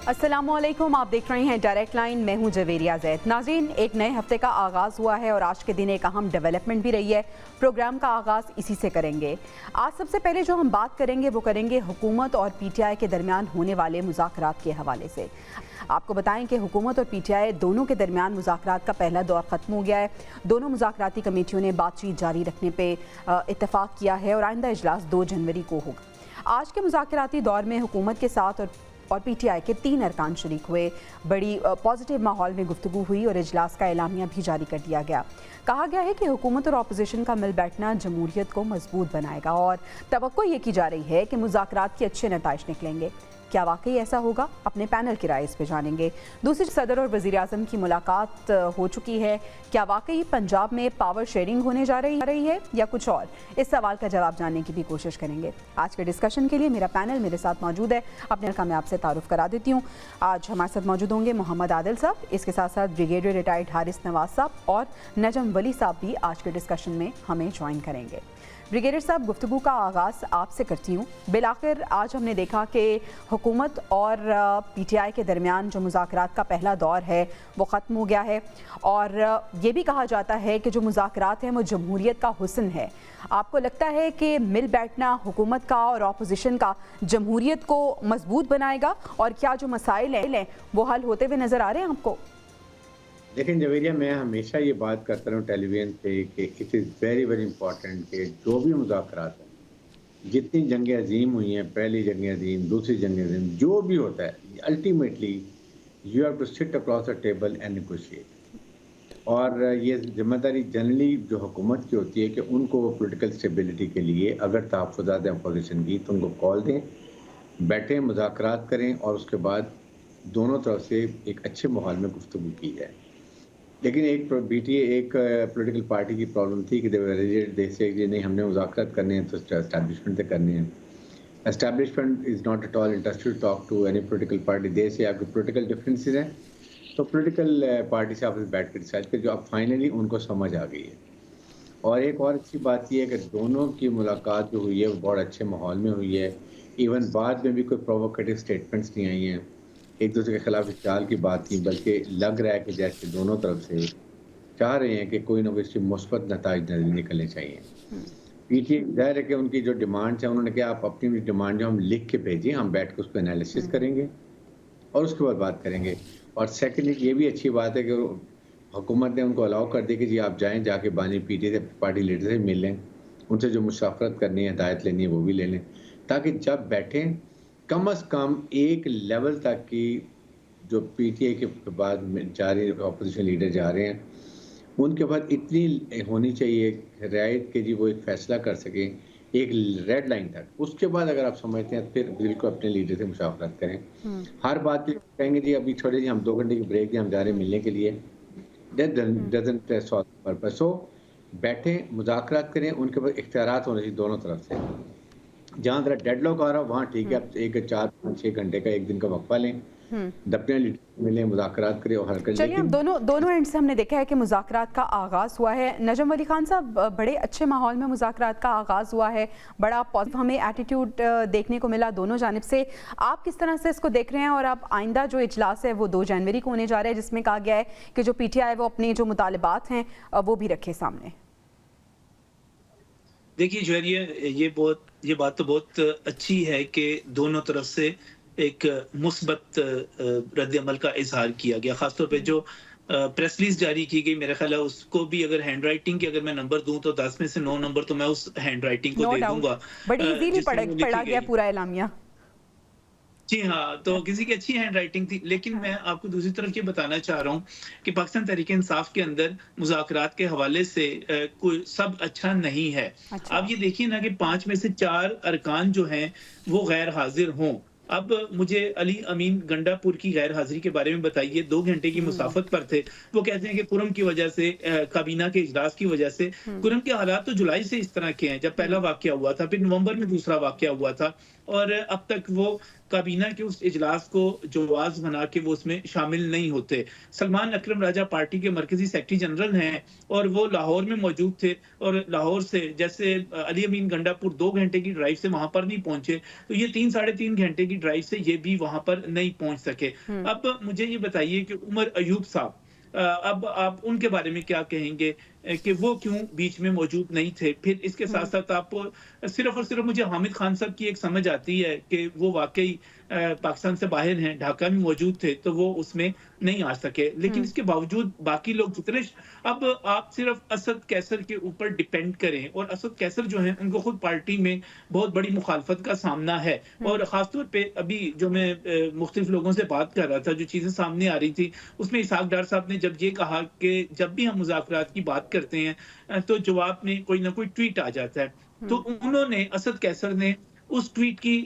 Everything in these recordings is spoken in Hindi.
अस्सलामुअलैकुम, आप देख रहे हैं डायरेक्ट लाइन। मैं हूं जवेरिया जैद। नाज़रीन, एक नए हफ्ते का आगाज़ हुआ है और आज के दिन एक अहम डेवलपमेंट भी रही है। प्रोग्राम का आगाज़ इसी से करेंगे। आज सबसे पहले जो हम बात करेंगे वो करेंगे हुकूमत और पीटीआई के दरमियान होने वाले मुज़ाकरात के हवाले से। आपको बताएं कि हुकूमत और पीटीआई दोनों के दरमियान मुज़ाकरात का पहला दौर ख़त्म हो गया है। दोनों मुज़ाकराती कमेटियों ने बातचीत जारी रखने पर इत्तफ़ाक़ किया है और आइंदा इजलास 2 जनवरी को होगा। आज के मुज़ाकराती दौर में हुकूमत के साथ और पीटीआई के 3 अरकान शरीक हुए। बड़ी पॉजिटिव माहौल में गुफ्तगू हुई और इजलास का एलामिया भी जारी कर दिया गया। कहा गया है कि हुकूमत और अपोजिशन का मिल बैठना जमहूरियत को मजबूत बनाएगा और तवक्को ये की जा रही है कि मुज़ाकरात के अच्छे नताइज निकलेंगे। क्या वाकई ऐसा होगा? अपने पैनल की राय इस पे जानेंगे। दूसरी, सदर और वज़ीर आज़म की मुलाकात हो चुकी है। क्या वाकई पंजाब में पावर शेयरिंग होने जा रही है या कुछ और? इस सवाल का जवाब जानने की भी कोशिश करेंगे। आज के डिस्कशन के लिए मेरा पैनल मेरे साथ मौजूद है। अपने का मैं आपसे तारुफ करा देती हूँ। आज हमारे साथ मौजूद होंगे मोहम्मद आदिल साहब, इसके साथ साथ ब्रिगेडियर रिटायर्ड हारिस नवाज साहब और नजम वली साहब भी आज के डिस्कशन में हमें ज्वाइन करेंगे। ब्रिगेडियर साहब, गुफ्तगू का आगाज़ आपसे करती हूँ। बिलाखिर आज हमने देखा कि हुकूमत और पीटीआई के दरमियान जो मुज़ाकरात का पहला दौर है वो ख़त्म हो गया है और ये भी कहा जाता है कि जो मुज़ाकरात हैं वो जमहूरियत का हुस्न है। आपको लगता है कि मिल बैठना हुकूमत का और अपोजिशन का जमहूरियत को मजबूत बनाएगा और क्या जो मसाइल हैं वो हल होते हुए नज़र आ रहे हैं आपको? लेकिन जवेरिया, मैं हमेशा ये बात करता हूँ टेलीविजन पे कि it is very very important कि जो भी मुज़ाकरात हैं, जितनी जंगें अजीम हुई हैं, पहली जंग अजीम, दूसरी जंग अजीम, जो भी होता है, ultimately you have to sit across the table and negotiate. और ये जिम्मेदारी जनरली जो हुकूमत की होती है कि उनको पॉलिटिकल स्टेबिलिटी के लिए अगर तहफ़्फ़ुज़ात हैं अपोजिशन की तो उनको कॉल दें, बैठें, मुज़ाकरात करें और उसके बाद दोनों तरफ से एक अच्छे माहौल में गुफ्तगू की जाए। लेकिन एक पॉलिटिकल पार्टी की प्रॉब्लम थी कि कि नहीं, हमने मुज़ाकरात करने हैं तो एस्टैब्लिशमेंट से करने हैं। Establishment is not at all interested to talk to any political party. देश से आपके पॉलिटिकल डिफरेंसेस हैं तो पॉलिटिकल पार्टी से आपस बैठ कर डिसाइड कर, जो अब फाइनली उनको समझ आ गई है। और एक और अच्छी बात यह है कि दोनों की मुलाकात जो हुई है वो बहुत अच्छे माहौल में हुई है। इवन बाद में भी कोई प्रोवोकेटिव स्टेटमेंट्स नहीं आई हैं, एक दूसरे के खिलाफ इख्तियाल की बात नहीं, बल्कि लग रहा है कि जैसे दोनों तरफ से चाह रहे हैं कि कोई ना कोई इससे मुस्बत नताइज निकलने चाहिए। पीटीआई जाहिर है कि उनकी जो डिमांड्स हैं, उन्होंने कहा आप अपनी डिमांड जो हम लिख के भेजें, हम बैठ के उस पर एनालिसिस करेंगे और उसके बाद बात करेंगे। और सेकेंडली ये भी अच्छी बात है कि हुकूमत ने उनको अलाउ कर दिया कि जी आप जाएँ, जाके बानी पीटीआई से पार्टी लीडर से मिल लें, उनसे जो मुशावरत करनी है, हिदायत लेनी है वो भी ले लें, ताकि जब बैठें कम से कम एक लेवल तक की जो पीटीआई के बाद जा रहे अपोजिशन लीडर जा रहे हैं उनके बाद इतनी होनी चाहिए रियायत के जी वो एक फ़ैसला कर सकें एक रेड लाइन तक। उसके बाद अगर आप समझते हैं फिर बिल्कुल अपने लीडर से मुशावरत करें। हर बात पे कहेंगे जी अभी छोड़े जी, हम 2 घंटे की ब्रेक दें, हम जा रहे हैं मिलने के लिए, that doesn't solve the purpose. So बैठें, मुज़ाकरात करें, उनके बाद इख्तियारात होने चाहिए दोनों तरफ से। जहाँ जरा डेडलॉक आ रहा हो वहाँ ठीक है, आप 4-5-6 घंटे का एक दिन का वक्फा लें, अपने लीडर मिलें, मुज़ाकरात करें और हल करें। चलिए, हम दोनों एंड से हमने देखा है कि मुज़ाकरात का आगाज़ हुआ है। नजम वली खान साहब, बड़े अच्छे माहौल में मुज़ाकरात का आगाज़ हुआ है, बड़ा पॉजिटिव हमें एटीट्यूड देखने को मिला दोनों जानिब से। आप किस तरह से इसको देख रहे हैं और आप आइंदा जो इजलास है वो 2 जनवरी को होने जा रहा है, जिसमें कहा गया है कि जो पीटीआई वो अपने जो मुतालिबात हैं वो भी रखे सामने? देखिए जवेरिया, ये बात तो बहुत अच्छी है कि दोनों तरफ से एक मुस्बत रद्द-ए-अमल का इज़हार किया गया। ख़ासतौर पे जो प्रेस रिलीज़ जारी की गई, मेरा ख़्याल है उसको भी अगर हैंड राइटिंग के अगर मैं नंबर दूँ तो 10 में से 9 नंबर तो मैं उस हैंड राइटिंग को दे दूँगा। बड़ी इजीली पढ़ा गया पूरा एलामिया। जी हाँ, तो किसी की अच्छी हैंड राइटिंग थी। लेकिन मैं आपको दूसरी तरफ ये बताना चाह रहा हूँ कि पाकिस्तान तहरीक-ए-इंसाफ के अंदर मुज़ाकरात के हवाले से कोई सब अच्छा नहीं है। अच्छा। आप ये देखिए ना कि 5 में से 4 अरकान जो हैं वो गैर हाज़िर हों। अब मुझे अली अमीन गंडापुर की गैर हाज़िरी के बारे में बताइए। 2 घंटे की मुसाफत पर थे। वो कहते हैं कि कुरम की वजह से, काबीना के इजलास की वजह से, कुरम के हालात तो जुलाई से इस तरह के हैं, जब पहला वाक़या हुआ था, फिर नवंबर में दूसरा वाक़या हुआ था और अब तक वो काबीना के उस इजलास को जवाज़ बना के वो उसमें शामिल नहीं होते। सलमान अकरम राजा पार्टी के मरकज़ी सेक्रेटरी जनरल हैं और वो लाहौर में मौजूद थे और लाहौर से जैसे अली अमीन गंडापुर 2 घंटे की ड्राइव से वहाँ पर नहीं पहुँचे, तो ये 3 साढ़े 3 घंटे की ड्राइव से ये भी वहाँ पर नहीं पहुँच सके। अब मुझे ये बताइए कि उमर अयूब साहब, अब आप उनके बारे में क्या कहेंगे कि वो क्यों बीच में मौजूद नहीं थे? फिर इसके साथ-साथ आप सिर्फ़ और सिर्फ़ मुझे हामिद खान साहब की एक समझ आती है कि वो वाक़ई पाकिस्तान से बाहर हैं, ढाका में मौजूद थे, तो वो उसमें नहीं आ सके। लेकिन इसके बावजूद बाकी लोग जितने अब आप सिर्फ़ असद कैसर के ऊपर डिपेंड करें और असद कैसर जो हैं, उनको खुद पार्टी में बहुत बड़ी मुखालफत का सामना है और ख़ास तौर पे अभी जो मैं मुख्तलिफ लोगों से बात कर रहा था, जो चीज़ें सामने आ रही थी, उसमें इसहाक डार साहब ने जब ये कहा कि जब भी हम मुज़ाकरात की बात करते हैं तो जवाब में कोई ना कोई ट्वीट आ जाता है। तो उन्होंने असद कैसर ने उस ट्वीट की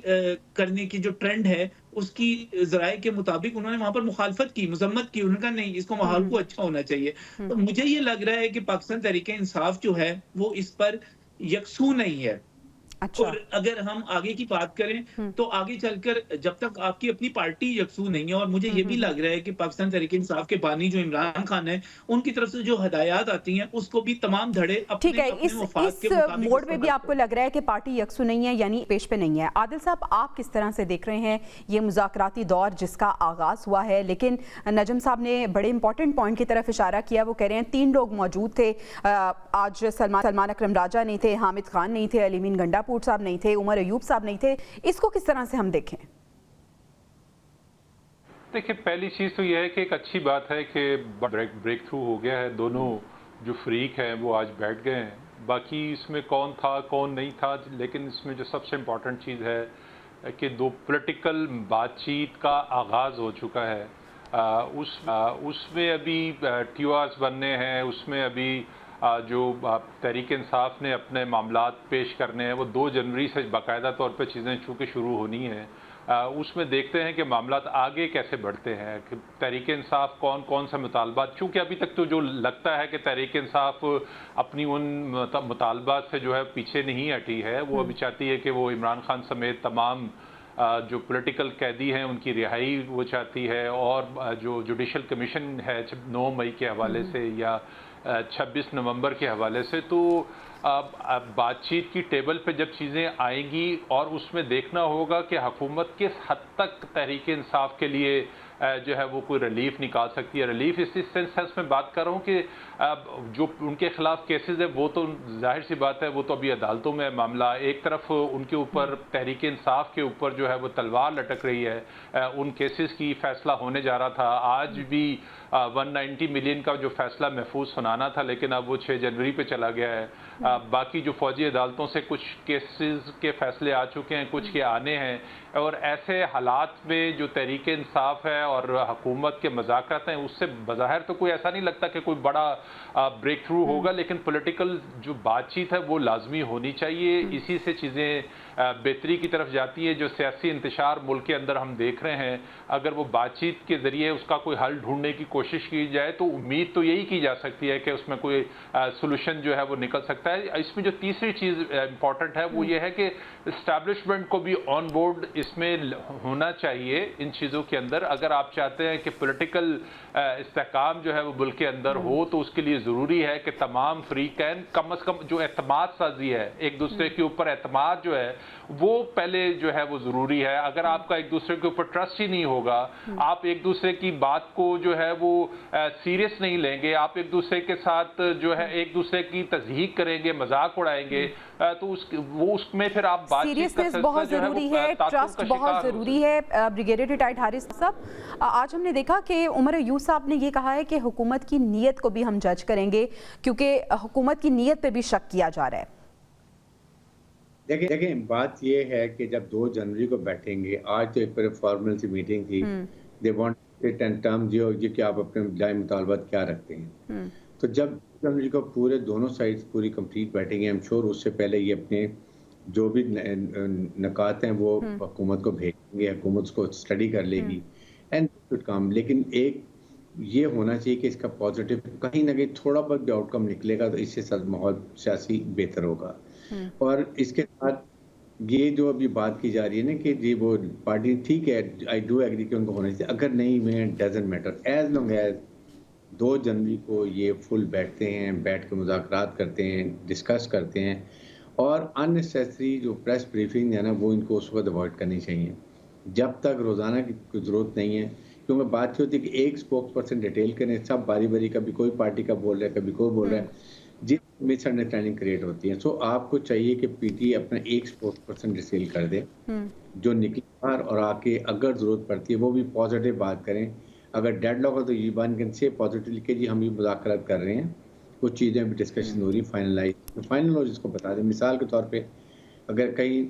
करने की जो ट्रेंड है उसकी ज़राए के मुताबिक उन्होंने वहां पर मुखालफत की, मजम्मत की। उन्होंने कहा नहीं, इसको माहौल को अच्छा होना चाहिए। तो मुझे ये लग रहा है कि पाकिस्तान तहरीके इंसाफ जो है वो इस पर यकसू नहीं है। अच्छा। और अगर हम आगे की बात करें तो आगे चलकर जब तक आपकी अपनी पार्टी यकसू नहीं है, और मुझे ये भी लग रहा है कि पाकिस्तान तहरीक इंसाफ के बानी जो इमरान खान है उनकी तरफ से जो हदायत आती हैं उसको भी तमाम धड़े ठीक है, अपने इस मफाद के मुताबिक मोड में भी आपको लग रहा है कि पार्टी यकसू नहीं है, यानी पेश पे नहीं है। आदिल साहब, आप किस तरह से देख रहे हैं ये मुज़ाकराती दौर जिसका आगाज हुआ है? लेकिन नजम साहब ने बड़े इंपॉर्टेंट पॉइंट की तरफ इशारा किया। वो कह रहे हैं 3 लोग मौजूद थे आज, सलमान अकरम राजा नहीं थे, हामिद खान नहीं थे, अली अमीन गंडापुर साहब नहीं थे, उमर अयूब साहब नहीं थे। इसको किस तरह से हम देखें? देखिए, पहली चीज़ तो यह है कि एक अच्छी बात है कि ब्रेक थ्रू हो गया है। दोनों जो फ्रीक हैं वो आज बैठ गए हैं। बाकी इसमें कौन था कौन नहीं था, लेकिन इसमें जो सबसे इम्पॉर्टेंट चीज़ है कि दो पॉलिटिकल बातचीत का आगाज़ हो चुका है। उसमें अभी TORs बनने हैं, उसमें अभी जो तहरीक इंसाफ ने अपने मामलात पेश करने हैं वो 2 जनवरी से बाकायदा तौर पे चीज़ें चूँकि शुरू होनी हैं। उसमें देखते हैं कि मामलात आगे कैसे बढ़ते हैं, कि तहरीक इंसाफ कौन कौन से मुतालबात, चूँकि अभी तक तो जो लगता है कि तहरीक इंसाफ अपनी उन मुतालबात से जो है पीछे नहीं हटी है। वो अभी चाहती है कि वो इमरान खान समेत तमाम जो पॉलिटिकल कैदी हैं उनकी रिहाई वो चाहती है, और जो जुडिशल कमीशन है 9 मई के हवाले से या 26 नवंबर के हवाले से, तो अब बातचीत की टेबल पे जब चीज़ें आएंगी और उसमें देखना होगा कि हुकूमत किस हद तक तहरीक इंसाफ के लिए जो है वो कोई रिलीफ निकाल सकती है। रिलीफ इस सेंस में बात कर रहा हूँ कि जो उनके खिलाफ केसेस है वो तो जाहिर सी बात है वो तो अभी अदालतों में मामला। एक तरफ उनके ऊपर तहरीक इंसाफ के ऊपर जो है वो तलवार लटक रही है, उन केसेस की फैसला होने जा रहा था। आज भी 190 मिलियन का जो फैसला महफूज सुनाना था, लेकिन अब वो 6 जनवरी पे चला गया है। बाकी जो फौजी अदालतों से कुछ केसेस के फैसले आ चुके हैं, कुछ के आने हैं, और ऐसे हालात में जो तहरीक इंसाफ है और हुकूमत के मज़ाकरात हैं उससे बज़ाहिर तो कोई ऐसा नहीं लगता कि कोई बड़ा ब्रेक थ्रू होगा, लेकिन पॉलिटिकल जो बातचीत है वो लाजमी होनी चाहिए। इसी से चीज़ें बेहतरी की तरफ जाती है। जो सियासी इंतशार मुल्क के अंदर हम देख रहे हैं, अगर वो बातचीत के ज़रिए उसका कोई हल ढूंढने की कोशिश की जाए तो उम्मीद तो यही की जा सकती है कि उसमें कोई सोल्यूशन जो है वो निकल सकता है। इसमें जो तीसरी चीज़ इम्पॉर्टेंट है वो ये है कि इस्टेब्लिशमेंट को भी ऑन बोर्ड इसमें होना चाहिए इन चीज़ों के अंदर। अगर आप चाहते हैं कि पॉलिटिकल इस्तेहकाम जो है वो मुल्क के अंदर हो, तो उसके लिए ज़रूरी है कि तमाम फ्रीकैन कम अज़ कम जो एतमाद साजी है, एक दूसरे के ऊपर एतमाद जो है वो पहले जो है वो ज़रूरी है। अगर आपका एक दूसरे के ऊपर ट्रस्ट ही नहीं होगा, आप एक दूसरे की बात को जो है वो सीरियस नहीं लेंगे, आप एक दूसरे के साथ जो है एक दूसरे की तज़हीक करेंगे, मजाक उड़ाएंगे, तो उसमें फिर आप सीरियसनेस बहुत ज़रूरी है, ट्रस्ट बहुत ज़रूरी है। ब्रिगेडियर रिटायर्ड हारिस साहब, आज हमने देखा कि उमर अयूब साहब ने ये कहा है कि हुकूमत की नीयत को भी हम जज करेंगे, क्योंकि हुकूमत की नीयत पे भी शक किया जा रहा है। देखिए बात ये है कि जब 2 जनवरी को बैठेंगे, आज तो एक फॉर्मल सी मीटिंग थी, they want it and term जो कि आप अपने जाय मुतालबात क्या रखते हैं। तो जब जनवरी को पूरे दोनों साइड्स पूरी कंप्लीट बैठेंगे, आई एम श्योर उससे पहले ये अपने जो भी नकात हैं वो हुकूमत को भेजेंगे, हुकूमत को स्टडी कर लेगी एंड इट कम। लेकिन एक ये होना चाहिए कि इसका पॉजिटिव कहीं ना कहीं थोड़ा बहुत भी आउटकम निकलेगा तो इससे माहौल सियासी बेहतर होगा। और इसके साथ ये जो अभी बात की जा रही है ना कि जी वो पार्टी ठीक है, आई डू एग्री कि उनको होना चाहिए, अगर नहीं में doesn't matter as long as 2 जनवरी को ये फुल बैठते हैं, बैठ के मुज़ाकरात करते हैं, डिस्कस करते हैं और अननेसेसरी जो प्रेस ब्रीफिंग है ना वो इनको उस वक्त अवॉइड करनी चाहिए। जब तक रोज़ाना की कोई ज़रूरत नहीं है, क्योंकि बात ये होती है कि एक स्पोक्स पर्सन डिटेल करें, सब बारी-बारी कभी कोई पार्टी का बोल रहा है, कभी कोई बोल रहा है, जी मिसअंडरस्टैंडिंग क्रिएट होती है। सो आपको चाहिए कि पीटी अपना एक स्पोक्स पर्सन डिटेल कर दे, जो निकले बाहर और आके अगर ज़रूरत पड़ती है वो भी पॉजिटिव बात करें। अगर डेडलॉक है तो ये वन कैन से पॉजिटिवली कि जी हम ये मुज़ाकरात कर रहे हैं, कुछ चीज़ें भी डिस्कशन हो रही फाइनलाइज, तो फाइनल हो जिसको बता दें। मिसाल के तौर पे अगर कहीं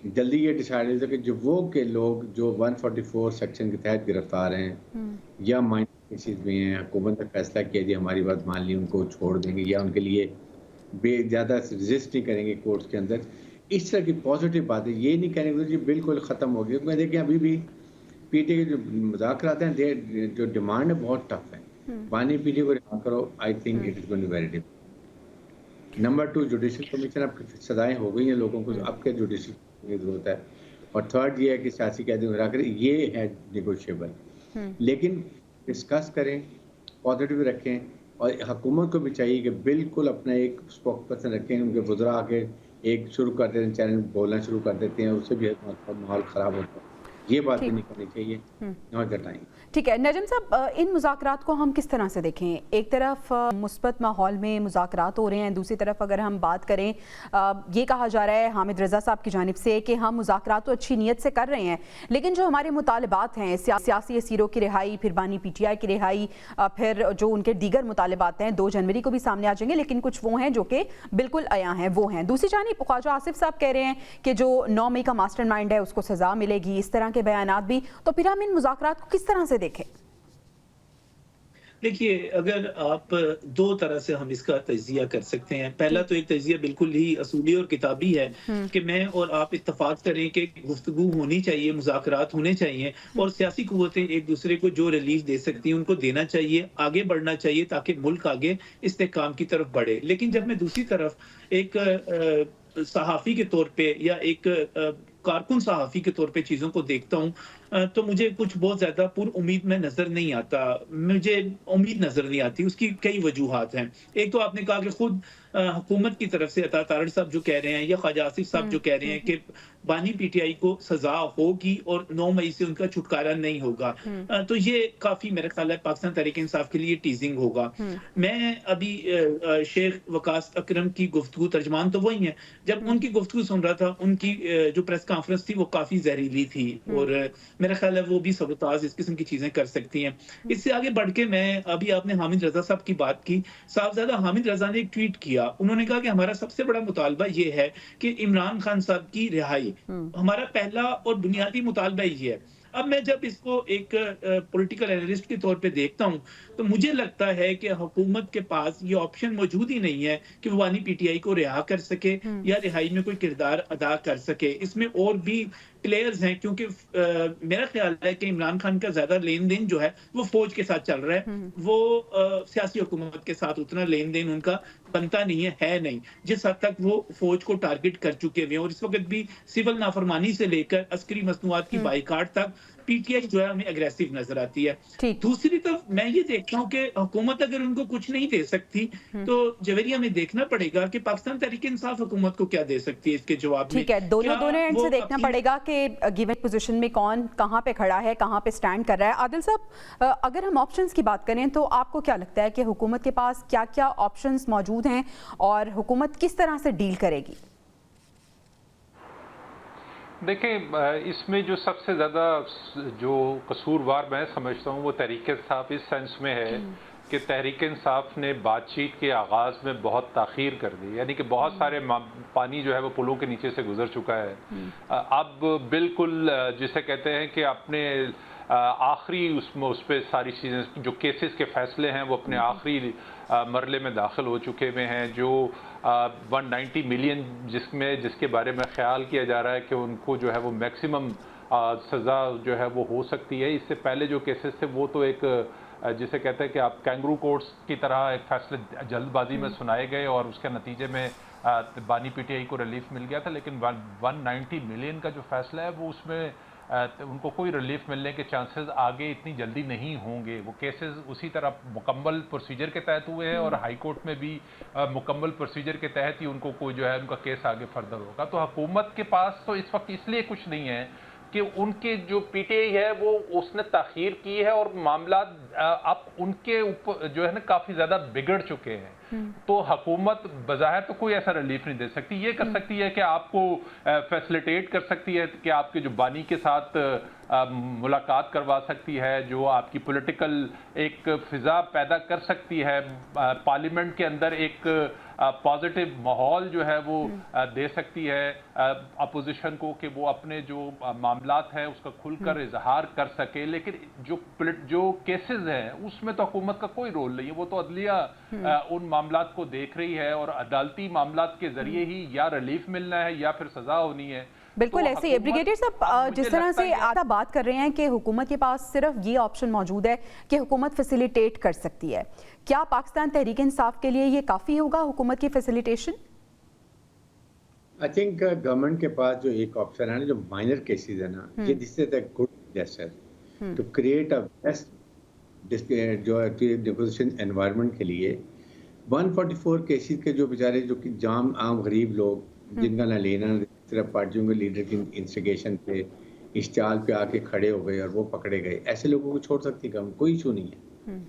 जल्दी ये डिसाइड हो जाए कि जो वो के लोग जो 144 सेक्शन के तहत गिरफ्तार हैं या माइनर केसेस में हैं, हुकूमत ने फैसला किया जी हमारी बात मान ली, उनको छोड़ देंगे या उनके लिए ज़्यादा रेजिस्ट नहीं करेंगे कोर्ट्स के अंदर, इस तरह की पॉजिटिव बातें ये नहीं करेंगे जी बिल्कुल ख़त्म हो गया। मैं देखिए अभी भी पीटी के जो मुज़ाकरात हैं जो डिमांड है बहुत टफ है। बानी पीटी को रिहा करो, I think it is going to be very difficult. Number 2 judicial commission, अब सजाएं हो गई हैं लोगों को, अब क्या जुडिशल की ज़रूरत है। और थर्ड ये है कि सियासी कैदी रिहा करें, ये है नेगोशिएबल, लेकिन डिस्कस करें, पॉजिटिव रखें और हुकूमत को भी चाहिए कि बिल्कुल अपना एक स्पोक्स पर्सन रखें। उनके वज़रा आके एक शुरू कर देते हैं, चैनल बोलना शुरू कर देते हैं, उससे भी माहौल ख़राब होता है। ये बात भी नहीं करनी चाहिए, नॉट द टाइम। ठीक है नजम साहब, इन मुज़ाकरात को हम किस तरह से देखें? एक तरफ मुस्बत माहौल में मुज़ाकरात हो रहे हैं, दूसरी तरफ अगर हम बात करें ये कहा जा रहा है हामिद रज़ा साहब की जानिब से कि हम मुज़ाकरात तो अच्छी नीयत से कर रहे हैं, लेकिन जो हमारे मुतालबात हैं सियासी असीरों की रिहाई, फिर बानी PTI की रिहाई, फिर जो उनके दीगर मुतालबात हैं 2 जनवरी को भी सामने आ जाएंगे, लेकिन कुछ वो हैं जो कि बिल्कुल अया हैं, वो हैं। दूसरी जानिब ख्वाजा आसिफ साहब कह रहे हैं कि जो 9 मई का मास्टरमाइंड है उसको सज़ा मिलेगी, इस तरह के बयानात भी। तो फिर हम इन मुज़ाकरात को किस तरह से देखें? देखिए, अगर आप 2 तरह से हम इसका तज्ज़िया कर सकते हैं। पहला तो एक तज्ज़िया बिल्कुल ही असूली और किताबी है कि मैं और आप इत्तफ़ाक़ करें कि गुफ्तगू होनी चाहिए, मुज़ाकरात होने चाहिए और सियासी क़ुव्वतें एक दूसरे को जो रिलीफ़ दे सकती हैं उनको देना चाहिए, आगे बढ़ना चाहिए ताकि मुल्क आगे इस्तेहकाम की तरफ बढ़े। लेकिन जब मैं दूसरी तरफ एक सहाफ़ी के तौर पे या एक कारकुन सहाफ़ी के तौर पे चीज़ों को देखता हूँ तो मुझे कुछ बहुत ज़्यादा पुरउम्मीद में नज़र नहीं आता। मुझे उम्मीद नज़र नहीं आती, उसकी कई वजूहात हैं। एक तो आपने कहा कि खुद हुकूमत की तरफ से अता तारड़ साहब जो कह रहे हैं या ख्वाजा आसिफ साहब जो कह रहे हैं कि बानी PTI को सज़ा होगी और 9 मई से उनका छुटकारा नहीं होगा, तो ये काफ़ी मेरे ख्याल है पाकिस्तान तहरीक इंसाफ के लिए टीजिंग होगा। मैं अभी शेख वकास अकरम की गुफ्तगू, तर्जमान तो वही है, जब उनकी गुफ्तगू सुन रहा था, उनकी जो प्रेस कॉन्फ्रेंस थी वो काफ़ी जहरीली थी और मेरा ख्याल है वो भी सबूताज इस किस्म की चीज़ें कर सकती हैं। इससे आगे बढ़ के मैं अभी आपने हामिद रज़ा साहब की बात की, साहबजादा हामिद रज़ा ने एक ट्वीट किया, उन्होंने कहा कि हमारा सबसे बड़ा मुतालबा ये है कि इमरान खान साहब की रिहाई, हमारा पहला और बुनियादी मुतालबा ये है। अब मैं जब इसको एक पॉलिटिकल एनालिस्ट के तौर पे देखता हूँ तो मुझे लगता है कि हुकूमत के पास ये ऑप्शन मौजूद ही नहीं है कि वो बानी PTI को रिहा कर सके या रिहाई में कोई किरदार अदा कर सके। इसमें और भी प्लेयर्स हैं क्योंकि मेरा ख्याल है कि इमरान खान का ज्यादा लेन देन जो है वो फौज के साथ चल रहा है, वो सियासी हुकूमत के साथ उतना लेन देन उनका बनता नहीं है नहीं, जिस हद तक वो फौज को टारगेट कर चुके हुए हैं और इस वक्त भी सिविल नाफरमानी से लेकर अस्करी मसनूआत की बाइकाट तक PTI जो है हमें अग्रेसिव नजर आती है। दूसरी तरफ मैं ये देखता हूँ कि हुकूमत अगर उनको कुछ नहीं दे सकती तो जवेरिया में देखना पड़ेगा कि पाकिस्तान तहरीक इंसाफ हुकूमत को क्या दे सकती है इसके जवाब में। ठीक है, दोनों एंड से देखना पड़ेगा कि गिवन पोजीशन में कौन कहाँ पे खड़ा है, कहाँ पे स्टैंड कर रहा है। आदिल साहब, अगर हम ऑप्शंस की बात करें तो आपको क्या लगता है कि हुकूमत के पास क्या क्या ऑप्शंस मौजूद हैं और हुकूमत किस तरह से डील करेगी? देखें, इसमें जो सबसे ज़्यादा जो कसूरवार मैं समझता हूँ वो तहरीक इंसाफ इस सेंस में है कि तहरीक इंसाफ ने बातचीत के आगाज़ में बहुत ताख़ीर कर दी, यानी कि बहुत सारे पानी जो है वो पुलों के नीचे से गुजर चुका है। अब बिल्कुल जिसे कहते हैं कि अपने आखिरी उस पर सारी चीज़ें, जो केसेस के फैसले हैं वो अपने आखिरी मरले में दाखिल हो चुके हुए हैं। जो 190 मिलियन जिसके बारे में ख्याल किया जा रहा है कि उनको जो है वो मैक्सिमम सज़ा जो है वो हो सकती है, इससे पहले जो केसेस थे वो तो एक जिसे कहते हैं कि आप कैंगरू कोर्ट्स की तरह एक फैसले जल्दबाजी में सुनाए गए और उसके नतीजे में बानी पीटीआई को रिलीफ मिल गया था, लेकिन 190 मिलियन का जो फैसला है वो उसमें उनको कोई रिलीफ मिलने के चांसेस आगे इतनी जल्दी नहीं होंगे। वो केसेस उसी तरह मुकम्मल प्रोसीजर के तहत हुए हैं और हाई कोर्ट में भी मुकम्मल प्रोसीजर के तहत ही उनको कोई जो है उनका केस आगे फर्दर होगा। तो हुकूमत के पास तो इस वक्त इसलिए कुछ नहीं है कि उनके जो पीटीआई है वो उसने ताखीर की है और मामला अब उनके ऊपर जो है ना काफी ज्यादा बिगड़ चुके हैं। तो हुकूमत बज़ाहिर तो कोई ऐसा रिलीफ नहीं दे सकती। ये कर सकती है कि आपको फैसिलिटेट कर सकती है कि आपके जो बानी के साथ मुलाकात करवा सकती है, जो आपकी पॉलिटिकल एक फिजा पैदा कर सकती है, पार्लियामेंट के अंदर एक पॉजिटिव माहौल जो है वो दे सकती है अपोजिशन को कि वो अपने जो मामलात हैं उसका खुलकर इजहार कर सके। लेकिन जो केसेस हैं उसमें तो हुकूमत का कोई रोल नहीं है। वो तो अदलिया उन मामलात को देख रही है और अदालती मामलात के जरिए ही या रिलीफ मिलना है या फिर सजा होनी है। बिल्कुल तो ऐसे ही ब्रिगेडियर साहब जिस तरह से आप बात कर रहे हैं कि हुकूमत के पास सिर्फ ये ऑप्शन मौजूद है कि हुकूमत फैसिलिटेट कर सकती है, क्या पाकिस्तान तहरीक इंसाफ के लिए ये काफ़ी होगा हुकूमत की फैसिलिटेशन? आई थिंक गवर्नमेंट के पास जो एक ऑप्शन है ना, जो माइनर केसेस है ना, ये this is a good gesture to create a best जो डिपोजिशन एनवायरनमेंट के लिए। 144 केसेस के जो बेचारे जो कि आम गरीब लोग जिनका ना लेना सिर्फ पार्टियों के लीडर की इंस्टिगेशन पे इश्तिहाल पे आके खड़े हो गए और वो पकड़े गए, ऐसे लोगों को छोड़ सकती गवर्नमेंट, कोई इशू नहीं है।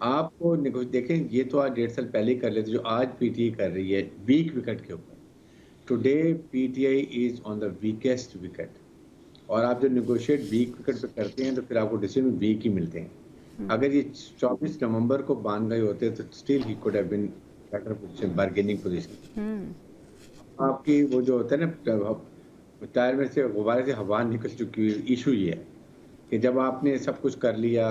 आपको देखें, ये तो आज 1.5 साल पहले कर लेते, जो आज पीटीआई कर रही है वीक विकेट के ऊपर। Today PTI is on the weakest wicket, और आप जो नेगोशिएट वीक विकेट पे करते हैं तो फिर आपको डिसीजन वीक ही मिलते हैं। अगर ये 24 नवंबर को बांध गए होते तो still he could have been better position, bargaining position. आपकी वो जो होता है ना टायर में से गुब्बारे से हवा निकल चुकी हुई, इशू ये है कि जब आपने सब कुछ कर लिया,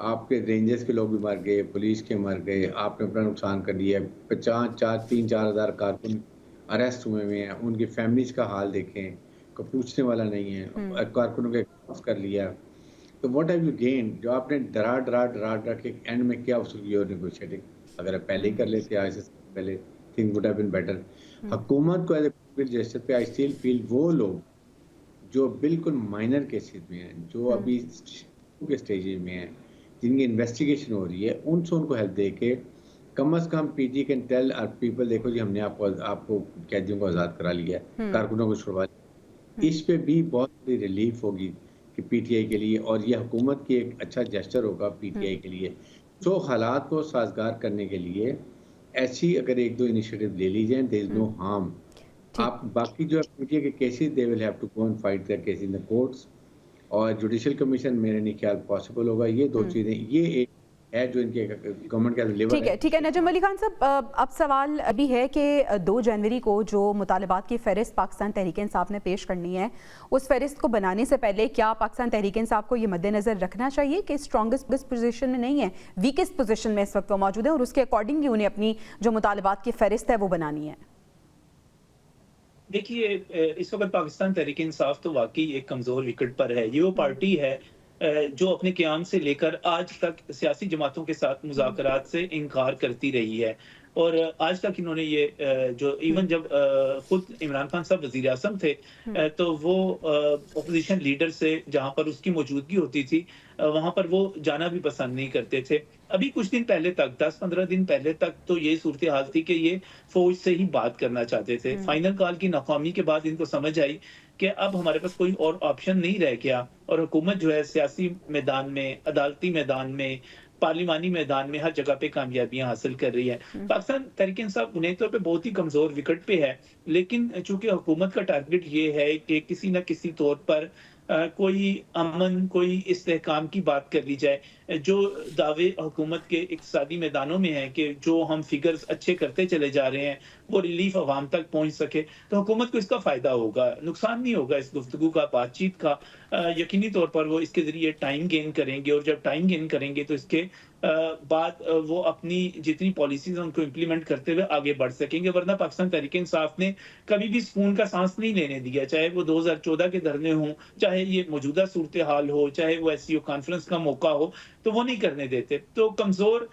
आपके रेंजर्स के लोग भी मर गए, पुलिस के मर गए, आपने अपना नुकसान कर लिया, 3-4 हज़ार कारकुन अरेस्ट हुए हैं, उनकी फैमिलीज का हाल देखें, कोई पूछने वाला नहीं है, कारकुनों के क्रॉस कर लिया, तो व्हाट हैव यू गेन? जो आपने डरा के एंड में क्या नेगोशिएटिंग, अगर पहले ही कर लेते आज से पहले, thing would have been better. हुकूमत को एज ए गुडविल जेस्चर पे आई स्टिल फील वो लोग जो बिल्कुल माइनर केसेस में हैं, जो अभी के स्टेजेस में हैं, जिनकी इन्वेस्टिगेशन हो रही है, उनको हेल्प दे के कम से कम PT can tell our people, देखो जी हमने आपको कैदियों को आज़ाद करा लिया, कारकुनों को छुड़वा लिया। इस पे भी बहुत बड़ी रिलीफ होगी कि पीटीआई के लिए, और ये हुकूमत की एक अच्छा जेस्चर होगा पीटीआई के लिए। तो हालात को साजगार करने के लिए ऐसी अगर 1-2 इनिशिएटिव ले ली जाए, देयर इज नो हार्म। आप बाकी जो पीटीआई के cases, they will have to go and fight their case in the courts, और जुडिशियल कमीशन मेरे नहीं ख्याल पॉसिबल होगा। ये दो चीजें, ये एक है जो इनके गवर्नमेंट का लेवल है। ठीक है नजम अली खान साहब, अब सवाल अभी है कि 2 जनवरी को जो मुतालबात की फहरिस्त पाकिस्तान तहरीक इंसाफ ने पेश करनी है, उस फहरिस्त को बनाने से पहले क्या पाकिस्तान तहरीक इंसाफ को ये मद्देनजर रखना चाहिए कि स्ट्रॉन्गेस्ट पोजीशन में नहीं है, वीकेस्ट पोजीशन में इस वक्त वो मौजूद है, और उसके अकॉर्डिंग ही उन्हें अपनी जो मुतालबात की फहरिस्त है वो बनानी है? देखिए, इस वक्त पाकिस्तान तहरीक इंसाफ तो वाकई एक कमजोर विकेट पर है। ये वो पार्टी है जो अपने क़याम से लेकर आज तक सियासी जमातों के साथ मुज़ाकरात से इनकार करती रही है, और आज तक इन्होंने ये जो इवन जब खुद इमरान खान साहब वज़ीर आज़म थे तो वो अपोजिशन लीडर से जहां पर उसकी मौजूदगी होती थी वहां पर वो जाना भी पसंद नहीं करते थे। अभी कुछ दिन पहले तक, 10-15 दिन पहले तक तो ये सूरत हाल थी कि ये फौज से ही बात करना चाहते थे। फाइनल कॉल की नाकामी के बाद इनको समझ आई कि अब हमारे पास कोई और ऑप्शन नहीं रह गया, और हुकूमत जो है सियासी मैदान में, अदालती मैदान में, पार्लिमानी मैदान में हर जगह पे कामयाबियां हासिल कर रही है। पाकिस्तान तहरीक इंसाफ बुनियादी तौर पे बहुत ही कमजोर विकेट पे है, लेकिन चूंकि हुकूमत का टारगेट ये है कि किसी न किसी तौर पर कोई अमन, कोई इस्तेहकाम की बात कर ली जाए। जो दावे हुकूमत के इक्तिसादी मैदानों में है कि जो हम फिगर्स अच्छे करते चले जा रहे हैं वो रिलीफ अवाम तक पहुंच सके, तो हुकूमत को इसका फायदा होगा, नुकसान नहीं होगा इस गुफ्तगू का, बातचीत का। यकीनी तौर पर वो इसके जरिए टाइम गेन करेंगे, और जब टाइम गेन करेंगे तो इसके बाद वो अपनी जितनी पॉलिसीज उनको इम्प्लीमेंट करते हुए आगे बढ़ सकेंगे। वरना पाकिस्तान तहरीक इंसाफ ने कभी भी सुकून का सांस नहीं लेने दिया, चाहे वो 2014 के धरने हों, चाहे ये मौजूदा सूरत हाल हो, चाहे वो SCO कॉन्फ्रेंस का मौका हो, तो वो नहीं करने देते। तो कमजोर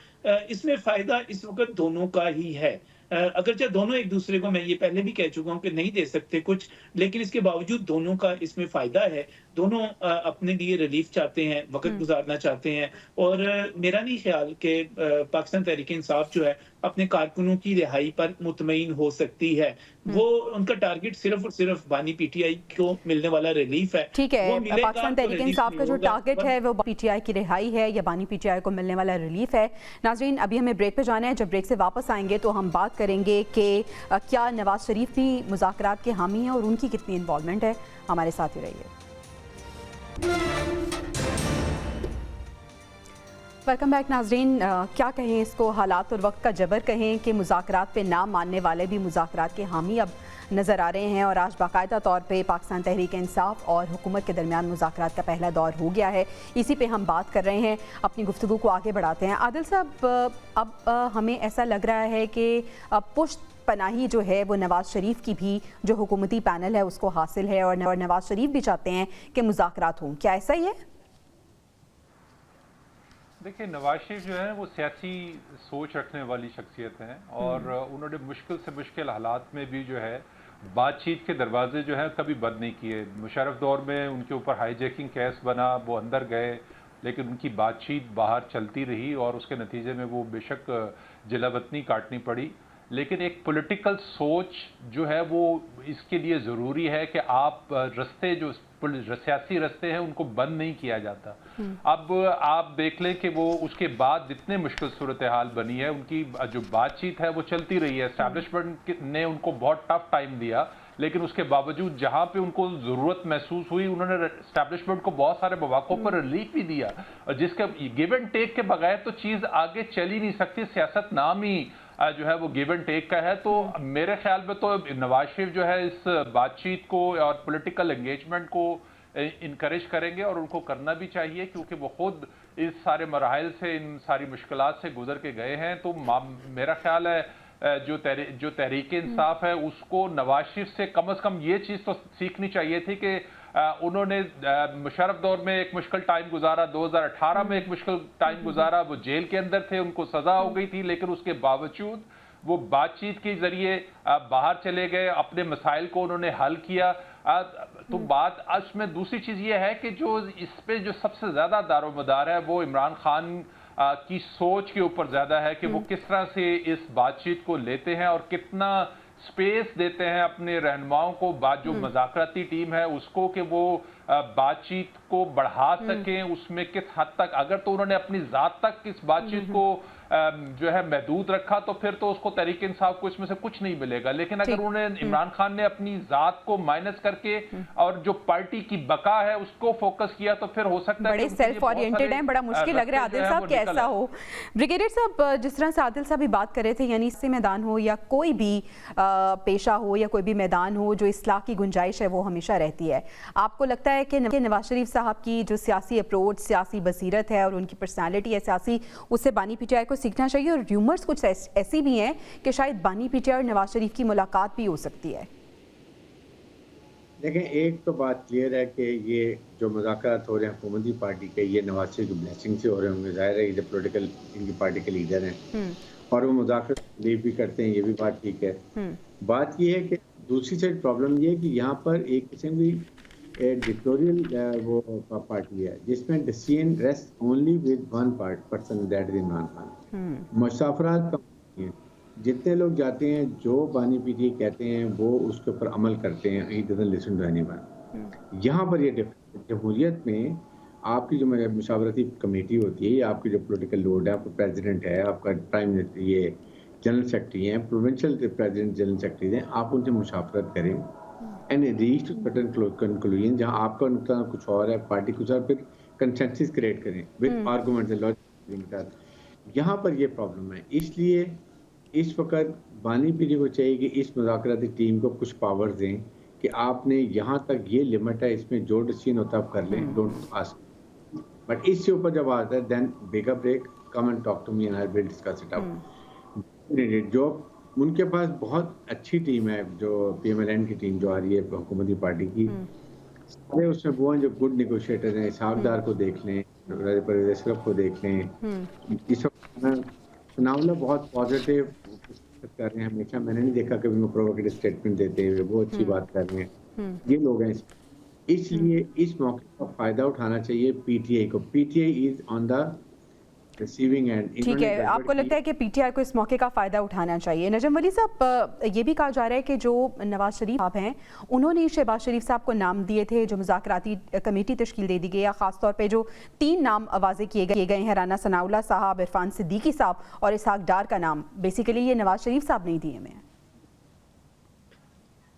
इसमें फायदा इस वक्त दोनों का ही है। अगरचे दोनों एक दूसरे को, मैं ये पहले भी कह चुका हूँ कि नहीं दे सकते कुछ, लेकिन इसके बावजूद दोनों का इसमें फ़ायदा है। दोनों अपने लिए रिलीफ़ चाहते हैं, वक़्त गुज़ारना चाहते हैं, और मेरा नहीं ख़्याल कि पाकिस्तान तहरीक-ए-इंसाफ़ जो है अपने कारकुनों की रिहाई पर मुतमईन हो सकती है। वो उनका टारगेट सिर्फ़ और सिर्फ़ बानी पीटीआई को मिलने वाला रिलीफ़ है। ठीक है, वो मिलेगा पाकिस्तान तो तहरीक रिलीफ़ इंसाफ का जो होगा। टारगेट है वो पीटीआई की रिहाई है या बानी पीटीआई को मिलने वाला रिलीफ है। नाज़रीन, अभी हमें ब्रेक पे जाना है। जब ब्रेक से वापस आएंगे तो हम बात करेंगे कि क्या नवाज शरीफ भी मुज़ाकरात के हामी हैं और उनकी कितनी इन्वॉल्वमेंट है। हमारे साथ ही रहिए। वेलकम बैक नाज़रीन। क्या कहें इसको, हालात और वक्त का जबर कहें कि मुज़ाकरात पे ना मानने वाले भी मुज़ाकरात के हामी अब नज़र आ रहे हैं और आज बाकायदा तौर पे पाकिस्तान तहरीक इंसाफ और हुकूमत के दरमियान मुज़ाकरात का पहला दौर हो गया है। इसी पे हम बात कर रहे हैं, अपनी गुफ्तगू को आगे बढ़ाते हैं। आदिल साहब, अब हमें ऐसा लग रहा है कि पुश्त पनाही जो है वो नवाज शरीफ की भी जो हुकूमती पैनल है उसको हासिल है और नवाज शरीफ भी चाहते हैं कि मुज़ाकरात हों। क्या ऐसा ही है? देखिए, नवाज शरीफ जो है वो सियासी सोच रखने वाली शख्सियत हैं और उन्होंने मुश्किल से मुश्किल हालात में भी जो है बातचीत के दरवाजे जो है कभी बंद नहीं किए। मुशर्रफ दौर में उनके ऊपर हाईजैकिंग केस बना, वो अंदर गए, लेकिन उनकी बातचीत बाहर चलती रही और उसके नतीजे में वो बेशक जिलावतनी काटनी पड़ी। लेकिन एक पॉलिटिकल सोच जो है वो इसके लिए ज़रूरी है कि आप रास्ते जो सियासी रास्ते हैं उनको बंद नहीं किया जाता। अब आप देख लें कि वो उसके बाद जितने मुश्किल सूरत हाल बनी है, उनकी जो बातचीत है वो चलती रही है। एस्टैब्लिशमेंट ने उनको बहुत टफ टाइम दिया, लेकिन उसके बावजूद जहां पे उनको ज़रूरत महसूस हुई उन्होंने एस्टैब्लिशमेंट को बहुत सारे मौक़ों पर रिलीफ भी दिया, और जिसका गिव एंड टेक के बगैर तो चीज़ आगे चल ही नहीं सकती। सियासत नाम ही जो है वो गिव एंड टेक का है। तो मेरे ख्याल में तो नवाज शरीफ जो है इस बातचीत को और पॉलिटिकल एंगेजमेंट को इनकरेज करेंगे और उनको करना भी चाहिए, क्योंकि वो खुद इस सारे मराहल से, इन सारी मुश्किलात से गुजर के गए हैं। तो मेरा ख्याल है जो तहरीक इंसाफ है उसको नवाज शरीफ से कम ये चीज़ तो सीखनी चाहिए थी कि उन्होंने मुशर्रफ दौर में एक मुश्किल टाइम गुजारा, 2018 में एक मुश्किल टाइम गुजारा, वो जेल के अंदर थे, उनको सजा हो गई थी, लेकिन उसके बावजूद वो बातचीत के जरिए बाहर चले गए, अपने मसाइल को उन्होंने हल किया। तो बात में दूसरी चीज़ ये है कि जो इस पे जो सबसे ज़्यादा दारोमदार है वो इमरान खान की सोच के ऊपर ज़्यादा है कि वो किस तरह से इस बातचीत को लेते हैं और कितना स्पेस देते हैं अपने रहनुमाओं को, जो मुज़ाकराती टीम है उसको, कि वो बातचीत को बढ़ा सकें। उसमें किस हद तक, अगर तो उन्होंने अपनी ज़ात तक इस बातचीत को जो है महदूद रखा तो फिर तो उसको तहरीक इंसाफ को इसमें से कुछ नहीं मिलेगा। लेकिन अगर उन्होंने इमरान खान ने अपनी ज़ात को माइनस करके और जो पार्टी की बका है उसको फोकस किया तो फिर हो सकता है बड़े सेल्फ ओरिएंटेड हैं। बड़ा मुश्किल लग रहा है आदिल साहब कि ऐसा हो। ब्रिगेडियर साहब, जिस तरह से आदिल साहब भी बात कर रहे थे, यानी इससे मैदान हो या कोई भी पेशा हो या कोई भी मैदान हो, जो इस्लाह की गुंजाइश है वो हमेशा रहती है। आपको लगता है कि नवाज शरीफ साहब की जो सियासी अप्रोच, सियासी बसीरत है और उनकी पर्सनालिटी है सियासी, उससे बानी पीटीआई को सीखना चाहिए? और र्यूमर्स कुछ ऐसी भी हैं कि शायद बानी पीटीआई और नवाज शरीफ की मुलाकात भी हो सकती है। देखें, एक तो बात क्लियर है कि ये जो मुज़ाकरात हो रहे हैं हुकूमती पार्टी के, ये नवाज शरीफ की ब्लेसिंग से हो रहे होंगे। जाहिर है ये पॉलिटिकल इनकी पार्टी के लीडर हैं और वो मुज़ाकरात लीव भी करते हैं, ये भी बात ठीक है। बात ये है कि दूसरी साइड प्रॉब्लम ये है कि यहाँ पर एक किस्म की डिक्टोरियल वो पार्टी है जिसमें decision rest only with one person, that is Imran Khan. मुसाफरात का जितने लोग जाते हैं, जो बानी पीटीआई कहते हैं वो उसके ऊपर अमल करते हैं। He doesn't listen to anyone. यहाँ पर ये डिफरेंस, जमहूरियत में आपकी जो मुशावरती कमेटी होती है, आपकी जो पॉलिटिकल लोड है, आपका प्रेसिडेंट है, आपका प्राइम ये जनरल सेक्रेटरी हैं, प्रोविंशियल प्रेसिडेंट जनरल सेक्रेटरी हैं, आप उनसे मुशावरत करें and reach to certain conclusion. जहाँ आपका नुकसान कुछ और है, पार्टी कुछ और, फिर कंसेंसस क्रिएट करें विद आर्गूमेंट्स एंड लॉजिक के साथ। यहाँ पर ये प्रॉब्लम है। इसलिए इस वक्त बानी पीटीआई को चाहिए कि इस मुज़ाकराती टीम को कुछ पावर्स दें कि आपने यहाँ तक ये लिमिट है, इसमें जो डिसीजन होता है आप कर लें, डोंट आस्क। बट इससे ऊपर जब आता है then big a break, come and talk to me and I will discuss it out. जो उनके पास बहुत अच्छी टीम है, जो PMLN की टीम जो आ रही है हुकूमती पार्टी की, सारे उसमें वो हैं जो गुड नेगोशिएटर हैं। साहबदार को देख लें, परवेज अशरफ को देख लें, इस वक्त नावला बहुत पॉजिटिव सियासत कर रहे हैं हमेशा, मैंने नहीं देखा कभी वो प्रोवोकेटिव स्टेटमेंट देते हुए, वो अच्छी बात कर रहे हैं, ये लोग हैं। इसलिए इस मौके का फायदा उठाना चाहिए पीटीआई को। PTI is on the receiving end. ठीक है, आपको लगता है कि पीटीआई को इस मौके का फ़ायदा उठाना चाहिए। नजम वली साहब, ये भी कहा जा रहा है कि जो नवाज शरीफ साहब हैं उन्होंने शहबाज शरीफ साहब को नाम दिए थे, जो मुज़ाकराती कमेटी तश्कील दे दी गई है, ख़ासतौर पे जो 3 नाम वाजे किए गए हैं, राना सनाउल्लाह साहब, इरफान सिद्दीकी साहब और इसहाक डार का नाम, बेसिकली ये नवाज शरीफ साहब नहीं दिए में।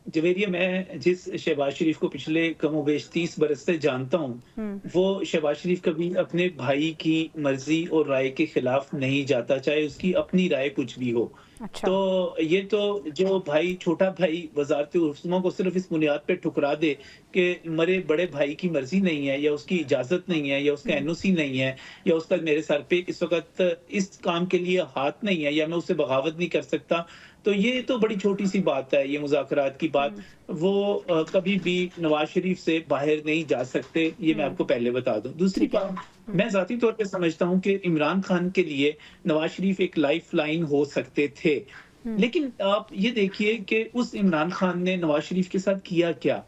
जवेरिया, मैं जिस शहबाज शरीफ को पिछले कमोबेश 30 बरस से जानता हूँ, वो शहबाज शरीफ कभी अपने भाई की मर्जी और राय के खिलाफ नहीं जाता, चाहे उसकी अपनी राय कुछ भी हो। अच्छा। तो ये तो जो भाई, छोटा भाई वजारत उस्मा को सिर्फ इस बुनियाद पे ठुकरा दे कि मरे बड़े भाई की मर्जी नहीं है, या उसकी इजाजत नहीं है, या उसका एनओसी नहीं है, या उसका मेरे सर पे इस वक्त इस काम के लिए हाथ नहीं है, या मैं उससे बगावत नहीं कर सकता, तो ये तो बड़ी छोटी सी बात है। ये मुज़ाकरात की बात, वो कभी भी नवाज शरीफ से बाहर नहीं जा सकते, ये मैं आपको पहले बता दूं। दूसरी बात, मैं ज़ाती तौर पे समझता हूं कि इमरान खान के लिए नवाज शरीफ एक लाइफ लाइन हो सकते थे, लेकिन आप ये देखिए कि उस इमरान खान ने नवाज शरीफ के साथ किया क्या।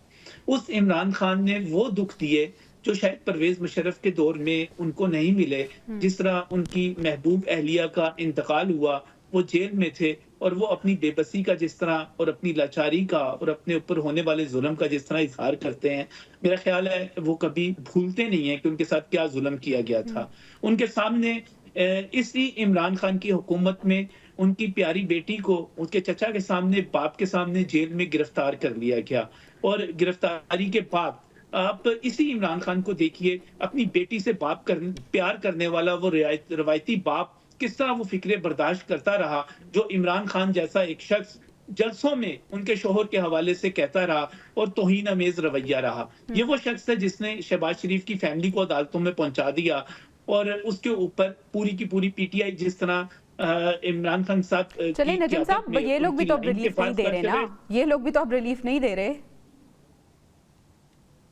उस इमरान खान ने वो दुख दिए जो शायद परवेज मुशर्रफ के दौर में उनको नहीं मिले। जिस तरह उनकी महबूब अहलिया का इंतकाल हुआ, वो जेल में थे, और वो अपनी बेबसी का जिस तरह, और अपनी लाचारी का, और अपने ऊपर होने वाले जुल्म का जिस तरह इजहार करते हैं, मेरा ख्याल है वो कभी भूलते नहीं है कि उनके साथ क्या जुल्म किया गया था। उनके सामने इसी इमरान खान की हुकूमत में उनकी प्यारी बेटी को उसके चचा के सामने, बाप के सामने जेल में गिरफ्तार कर लिया गया, और गिरफ्तारी के बाद आप इसी इमरान खान को देखिए, अपनी बेटी से प्यार करने वाला वो रवायती बाप किस तरह वो फिक्रे बर्दाश्त करता रहा, जो इमरान खान जैसा एक शख्स जलसों में उनके शोहर के हवाले से कहता रहा और तौहीन अमेज रवैया रहा। ये वो शख्स है जिसने शहबाज शरीफ की फैमिली को अदालतों में पहुंचा दिया, और उसके ऊपर पूरी की पूरी पीटीआई जिस तरह इमरान खान के साथ। चलिए नजीम साहब, ये लोग भी तो अब रिलीफ नहीं दे रहे ना, ये लोग भी तो अब रिलीफ नहीं दे रहे।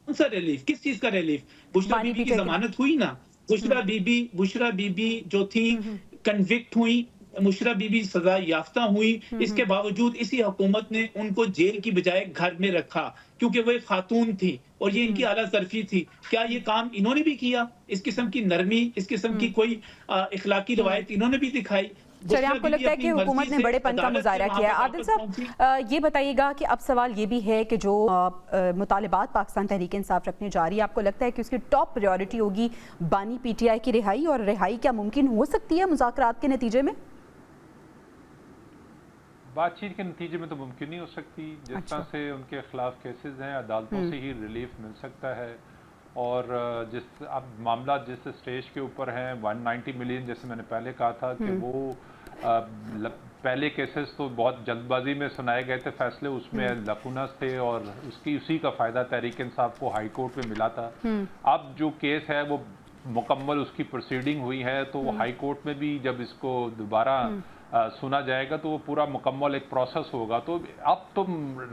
कौन सा रिलीफ? किस चीज का रिलीफ? बुशरा बीबी की जमानत हुई ना, बुशरा बीबी जो थी कन्विक्ट हुई, मुशर्रफ बीबी सजा याफ्ता हुई, इसके बावजूद इसी हुकूमत ने उनको जेल की बजाय घर में रखा, क्योंकि वो एक खातून थी और ये इनकी आला ज़र्फी थी। क्या ये काम इन्होंने भी किया? इस किस्म की नरमी, इस किस्म की कोई इखलाकी रवायत इन्होंने भी दिखाई? चलिए, आपको लगता है कि हुकूमत ने बड़ेपन का मुजाहरा किया है। आदिल साहब, ये बताइएगा कि अब सवाल ये भी है कि जो मुतालिबात पाकिस्तान तहरीक इंसाफ रखने जा रही है, आपको लगता है कि उसकी टॉप प्रायोरिटी होगी बानी पीटीआई की रिहाई, और रिहाई क्या मुमकिन हो सकती है मुज़ाकरात के नतीजे में? बातचीत के नतीजे में तो मुमकिन नहीं हो सकती। जिस तरह से उनके खिलाफ केसेस हैं, अदालतों से ही रिलीफ मिल सकता है। और जिस अब मामला जिस स्टेज के ऊपर हैं, 190 मिलियन, जैसे मैंने पहले कहा था कि वो पहले केसेस तो बहुत जल्दबाजी में सुनाए गए थे फैसले, उसमें लकूनस थे और उसी का फ़ायदा तहरीक इंसाफ को हाई कोर्ट में मिला था। अब जो केस है वो मुकम्मल उसकी प्रोसीडिंग हुई है, तो वो हाई कोर्ट में भी जब इसको दोबारा सुना जाएगा तो वो पूरा मुकम्मल एक प्रोसेस होगा। तो अब तो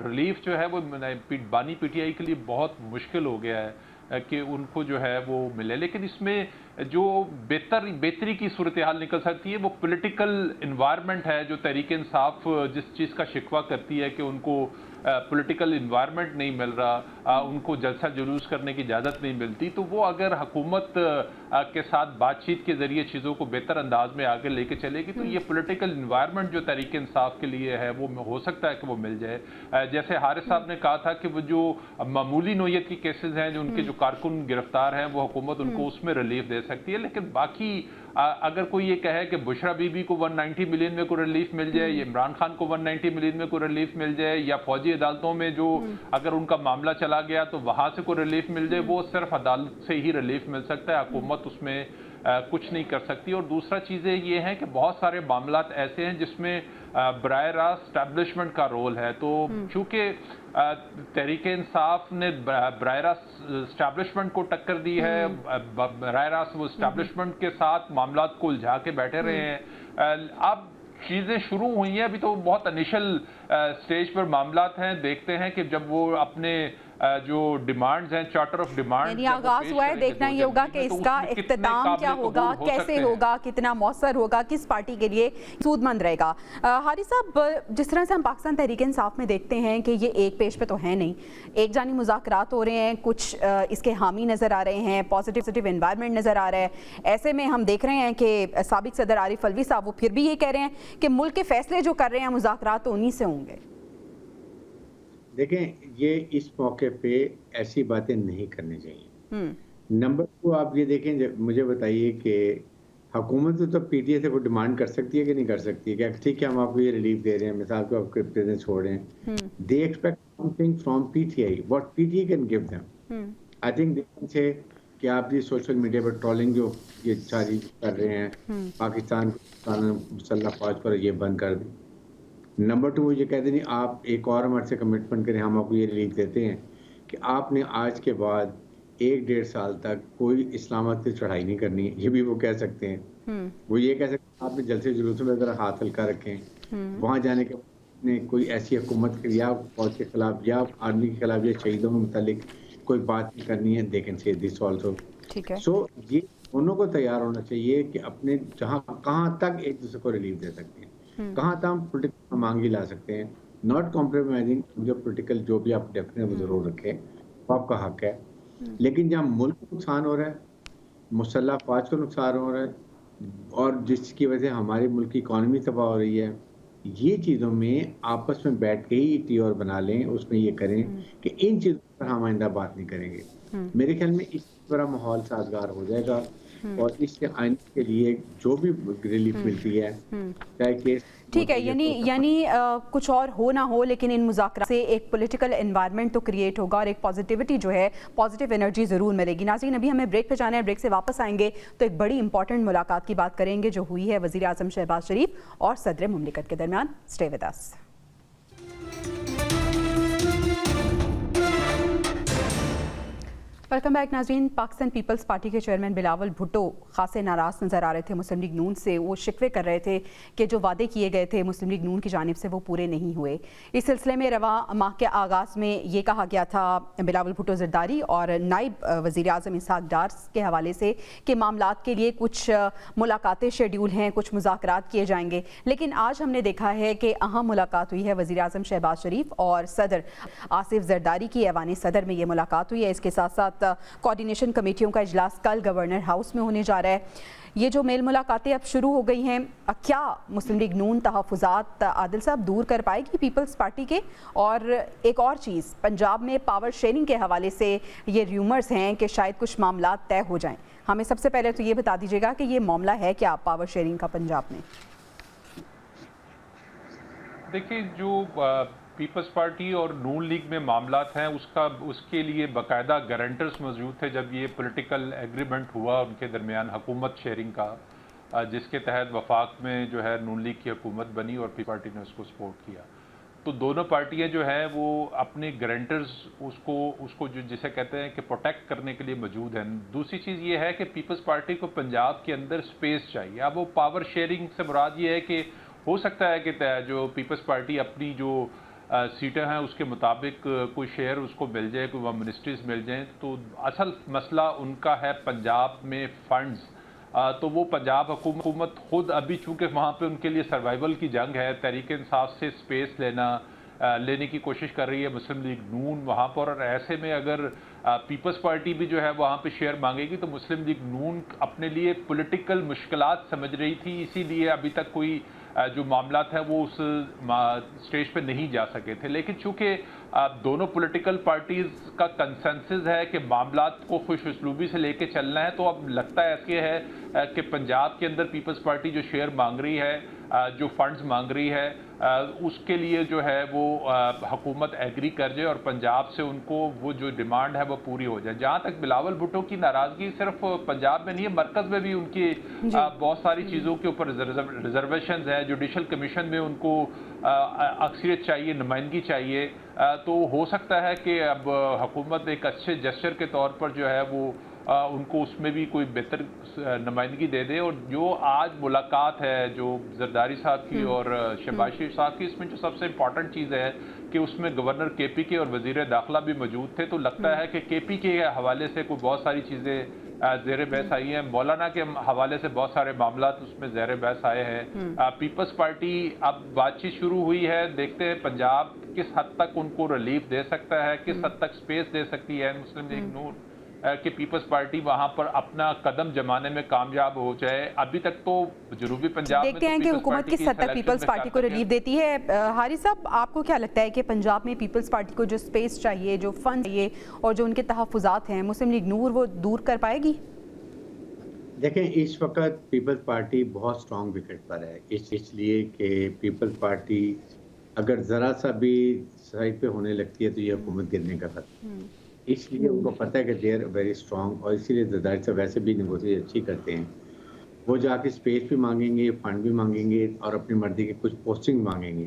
रिलीफ जो है वो बानी पीटीआई के लिए बहुत मुश्किल हो गया है कि उनको जो है वो मिले। लेकिन इसमें जो बेहतरी की सूरत हाल निकल सकती है वो पॉलिटिकल इन्वायरमेंट है, जो तहरीक इंसाफ जिस चीज़ का शिकवा करती है कि उनको पॉलिटिकल इन्वायरमेंट नहीं मिल रहा, उनको जलसा जुलूस करने की इजाज़त नहीं मिलती, तो वो अगर हुकूमत के साथ बातचीत के ज़रिए चीज़ों को बेहतर अंदाज में आगे लेके चलेगी तो ये पॉलिटिकल इन्वायरमेंट जो तहरीक इंसाफ के लिए है वो हो सकता है कि वो मिल जाए। जैसे हारिस साहब ने कहा था कि वो जो मामूली नोयत की केसेस हैं, जो उनके जो कारकुन गिरफ्तार हैं, वो हुकूमत उनको उसमें रिलीफ दे सकती है। लेकिन बाकी अगर कोई ये कहे कि बुशरा बीबी को 190 मिलियन में कोई रिलीफ मिल जाए, या इमरान खान को 190 मिलियन में कोई रिलीफ मिल जाए, या फौजी अदालतों में जो अगर उनका मामला चला गया तो वहां से कोई रिलीफ मिल जाए, वो सिर्फ अदालत से ही रिलीफ मिल सकता है, हुकूमत उसमें कुछ नहीं कर सकती। और दूसरा चीज़ें ये हैं कि बहुत सारे मामला ऐसे हैं जिसमें बराह रास्त स्टैब्लिशमेंट का रोल है। तो चूँकि तहरीक इंसाफ ने बराह रास्त स्टैब्लिशमेंट को टक्कर दी है, बराह रास्त वो स्टैब्लिशमेंट के साथ मामला को उलझा के बैठे रहे हैं। अब चीज़ें शुरू हुई हैं, अभी तो बहुत इनिशियल स्टेज पर मामला हैं। देखते हैं कि जब वो अपने जो डिमांड्स हैं, चार्टर ऑफ डिमांड यानी आगाज हुआ है, देखना ये होगा कि इसका इख्तिताम क्या होगा, कैसे होगा, कितना मौसर होगा, किस पार्टी के लिए सूदमंद रहेगा। हारिस साहब, जिस तरह से हम पाकिस्तान तहरीक इंसाफ में देखते हैं कि ये एक पेज पे तो है नहीं, एक जानी मुज़ाकरात हो रहे हैं, कुछ इसके हामी नज़र आ रहे हैं, पॉजिटिव एनवायरनमेंट नज़र आ रहा है। ऐसे में हम देख रहे हैं कि साबिक सदर आरिफ अलवी साहब वो फिर भी ये कह रहे हैं कि मुल्क के फैसले जो कर रहे हैं मुज़ाकरात तो उन्हीं से होंगे। देखें, ये इस मौके पे ऐसी बातें नहीं करनी चाहिए। नंबर 2, आप ये देखें, मुझे बताइए कि हुकूमत तो पीटीए से वो डिमांड कर सकती है कि नहीं कर सकती है? क्या ठीक है हम आपको ये रिलीफ दे रहे हैं, मिसाल को आपके प्रेजेंस छोड़ रहे हैं, they expect something from PTI, what PTA can give them. I think they से कि आप ये सोशल मीडिया पर ट्रोलिंग जो ये सारी कर रहे हैं, पाकिस्तान मुसल्लह फौज पर, ये बंद कर दें। नंबर 2, ये कहते नहीं आप एक और हमारे से कमिटमेंट करें, हम आपको ये रिलीफ देते हैं कि आपने आज के बाद 1-1.5 साल तक कोई इस्लामाबाद पे चढ़ाई नहीं करनी है। ये भी वो कह सकते हैं। वो ये कह सकते हैं आपने जलसे जुलूस में ज़रा हाथ हल्का रखें, वहाँ जाने के ने कोई ऐसी हुकूमत या फौज के खिलाफ या आर्मी के खिलाफ या शहीदों के मुतालिक कोई बात नहीं करनी है। They can say this also. ठीक है। सो ये दोनों को तैयार होना चाहिए कि अपने कहाँ तक एक दूसरे को रिलीफ दे सकते हैं, कहाँ तक हम पोलिटिकल मांगी ला सकते हैं, नॉट कॉम्प्रोमाइजिंग। जो पोलिटिकल जो भी आप डेफिनेट वो जरूर रखें, वो आपका हक है। लेकिन जहाँ मुल्क को नुकसान हो रहा है, मुसल्लह फौज को नुकसान हो रहा है, और जिसकी वजह से हमारे मुल्क की इकॉनमी तबाह हो रही है, ये चीज़ों में आपस में बैठ के ही टी और बना लें, उसमें ये करें कि इन चीज़ों पर हम आइंदा बात नहीं करेंगे। मेरे ख्याल में इस तरह माहौल साजगार हो जाएगा और इससे आने के लिए जो भी रिलीफ मिलती है, चाहे केस ठीक है, यानी कुछ और हो ना हो, लेकिन इन मुज़ाकरात से एक पॉलिटिकल एनवायरनमेंट तो क्रिएट होगा और एक पॉजिटिविटी जो है, पॉजिटिव एनर्जी ज़रूर मिलेगी। नाज़रीन, अभी हमें ब्रेक पे जाना है, ब्रेक से वापस आएंगे तो एक बड़ी इंपॉर्टेंट मुलाकात की बात करेंगे जो हुई है वज़ीर आज़म शहबाज शरीफ और सदर मुमलिकत के दरमियान। Stay with us. Welcome back नाज़रीन। पाकिस्तान पीपल्स पार्टी के चेयरमैन बिलावल भुट्टो खासे नाराज़ नज़र आ रहे थे मुस्लिम लीग नून से। वो शिकवे कर रहे थे कि जो वादे किए गए थे मुस्लिम लीग नून की जानिब से वो पूरे नहीं हुए। इस सिलसिले में रवा माह के आगाज़ में ये कहा गया था बिलावल भुट्टो ज़रदारी और नायब वज़ीर आज़म इसहाक डार के हवाले से कि मामलात के लिए कुछ मुलाकातें शेड्यूल हैं, कुछ मुज़ाकरात किए जाएंगे। लेकिन आज हमने देखा है कि अहम मुलाकात हुई है वज़ीर आज़म शहबाज शरीफ और सदर आसिफ ज़रदारी की। ऐवान सदर में ये मुलाकात हुई है। इसके साथ साथ कोऑर्डिनेशन कमेटियों का इजलास कल गवर्नर हाउस में होने जा रहा है। ये जो मेल मुलाकातें अब शुरू हो गई हैं, क्या मुस्लिम लीग नून तहफ़्फ़ुज़ात आदिल साहब दूर कर पाएगी पीपल्स पार्टी के? और एक और चीज़, पंजाब में पावर शेयरिंग के हवाले से ये र्यूमर्स हैं कि शायद कुछ मामला तय हो जाएं। हमें सबसे पहले तो ये बता दीजिएगा कि ये मामला है क्या पावर शेयरिंग का पंजाब में? देखिए, जो पीपल्स पार्टी और नून लीग में मामलात हैं उसके लिए बाकायदा गारंटर्स मौजूद थे जब ये पॉलिटिकल एग्रीमेंट हुआ उनके दरमियान हुकूमत शेयरिंग का, जिसके तहत वफाक में जो है नून लीग की हुकूमत बनी और पीपल्स पार्टी ने उसको सपोर्ट किया। तो दोनों पार्टियां जो हैं वो अपने गारंटर्स उसको जो जिसे कहते हैं कि प्रोटेक्ट करने के लिए मौजूद हैं। दूसरी चीज़ ये है कि पीपल्स पार्टी को पंजाब के अंदर स्पेस चाहिए। अब वो पावर शेयरिंग से मुराद ये है कि हो सकता है कि जो पीपल्स पार्टी अपनी जो सीटें हैं उसके मुताबिक कोई शेयर उसको मिल जाए, कोई वहाँ मिनिस्ट्रीज मिल जाएं। तो असल मसला उनका है पंजाब में फंड्स। तो वो पंजाब हुकूमत खुद अभी चूँकि वहाँ पे उनके लिए सर्वाइवल की जंग है, तहरीक इंसाफ से स्पेस लेने की कोशिश कर रही है मुस्लिम लीग नून वहाँ पर। और ऐसे में अगर पीपल्स पार्टी भी जो है वहाँ पे शेयर मांगेगी तो मुस्लिम लीग नून अपने लिए पॉलिटिकल मुश्किलात समझ रही थी, इसीलिए अभी तक कोई जो मामलात है वो उस स्टेज पे नहीं जा सके थे। लेकिन चूंकि दोनों पॉलिटिकल पार्टीज का कंसेंसस है कि मामलात को खुश उसलूबी से लेके चलना है, तो अब लगता ऐसे है कि पंजाब के अंदर पीपल्स पार्टी जो शेयर मांग रही है, जो फंड्स मांग रही है, उसके लिए जो है वो हुकूमत एग्री कर जाए और पंजाब से उनको वो जो डिमांड है वो पूरी हो जाए। जहाँ तक बिलावल भुट्टो की नाराज़गी सिर्फ पंजाब में नहीं है, मरकज़ में भी उनकी बहुत सारी चीज़ों के ऊपर रिजर्वेशन है। जुडिशल कमीशन में उनको अक्सरियत चाहिए, नुमाइंदगी चाहिए, तो हो सकता है कि अब हुकूमत एक अच्छे जेस्चर के तौर पर जो है वो उनको उसमें भी कोई बेहतर नुमाइंदगी दे दे। और जो आज मुलाकात है जो जरदारी साहब की और शहबाज शरीफ साहब की, इसमें जो सबसे इम्पॉर्टेंट चीज़ है कि उसमें गवर्नर केपी के और वजीर दाखिला भी मौजूद थे। तो लगता है कि केपी के हवाले से कोई बहुत सारी चीज़ें ज़ेर बहस आई हैं, मौलाना के हवाले से बहुत सारे मामला उसमें ज़ेर बहस आए हैं। पीपल्स पार्टी अब बातचीत शुरू हुई है, देखते हैं पंजाब किस हद तक उनको रिलीफ दे सकता है, किस हद तक स्पेस दे सकती है मुस्लिम लीग नून कि पीपल्स पार्टी वहां पर अपना कदम जमाने में कामयाब हो जाए। अभी तक तो जनूबी पंजाब देखते हैं कि हुकूमत किस हद तक पीपल्स पार्टी को रिलीफ देती है। हारिस साहब, आपको क्या लगता है कि पंजाब में पीपल्स पार्टी को जो स्पेस चाहिए, जो फंड चाहिए और जो उनके तहफ़्फ़ुज़ात हैं, मुस्लिम लीग नून वो दूर कर पाएगी? देखें, इस वक्त पीपल्स पार्टी बहुत स्ट्रॉन्ग विकेट पर है, इसलिए कि पीपल्स पार्टी अगर ज़रा सा भी साइड पे होने लगती है तो ये हुकूमत गिरने का खतरा, इसलिए उनको पता है कि दे आर वेरी स्ट्रॉन्ग। और इसीलिए जरदारी साहब वैसे भी नेगोशिएट अच्छी करते हैं। वो जाके स्पेस भी मांगेंगे, फंड भी मांगेंगे और अपनी मर्जी की कुछ पोस्टिंग मांगेंगे।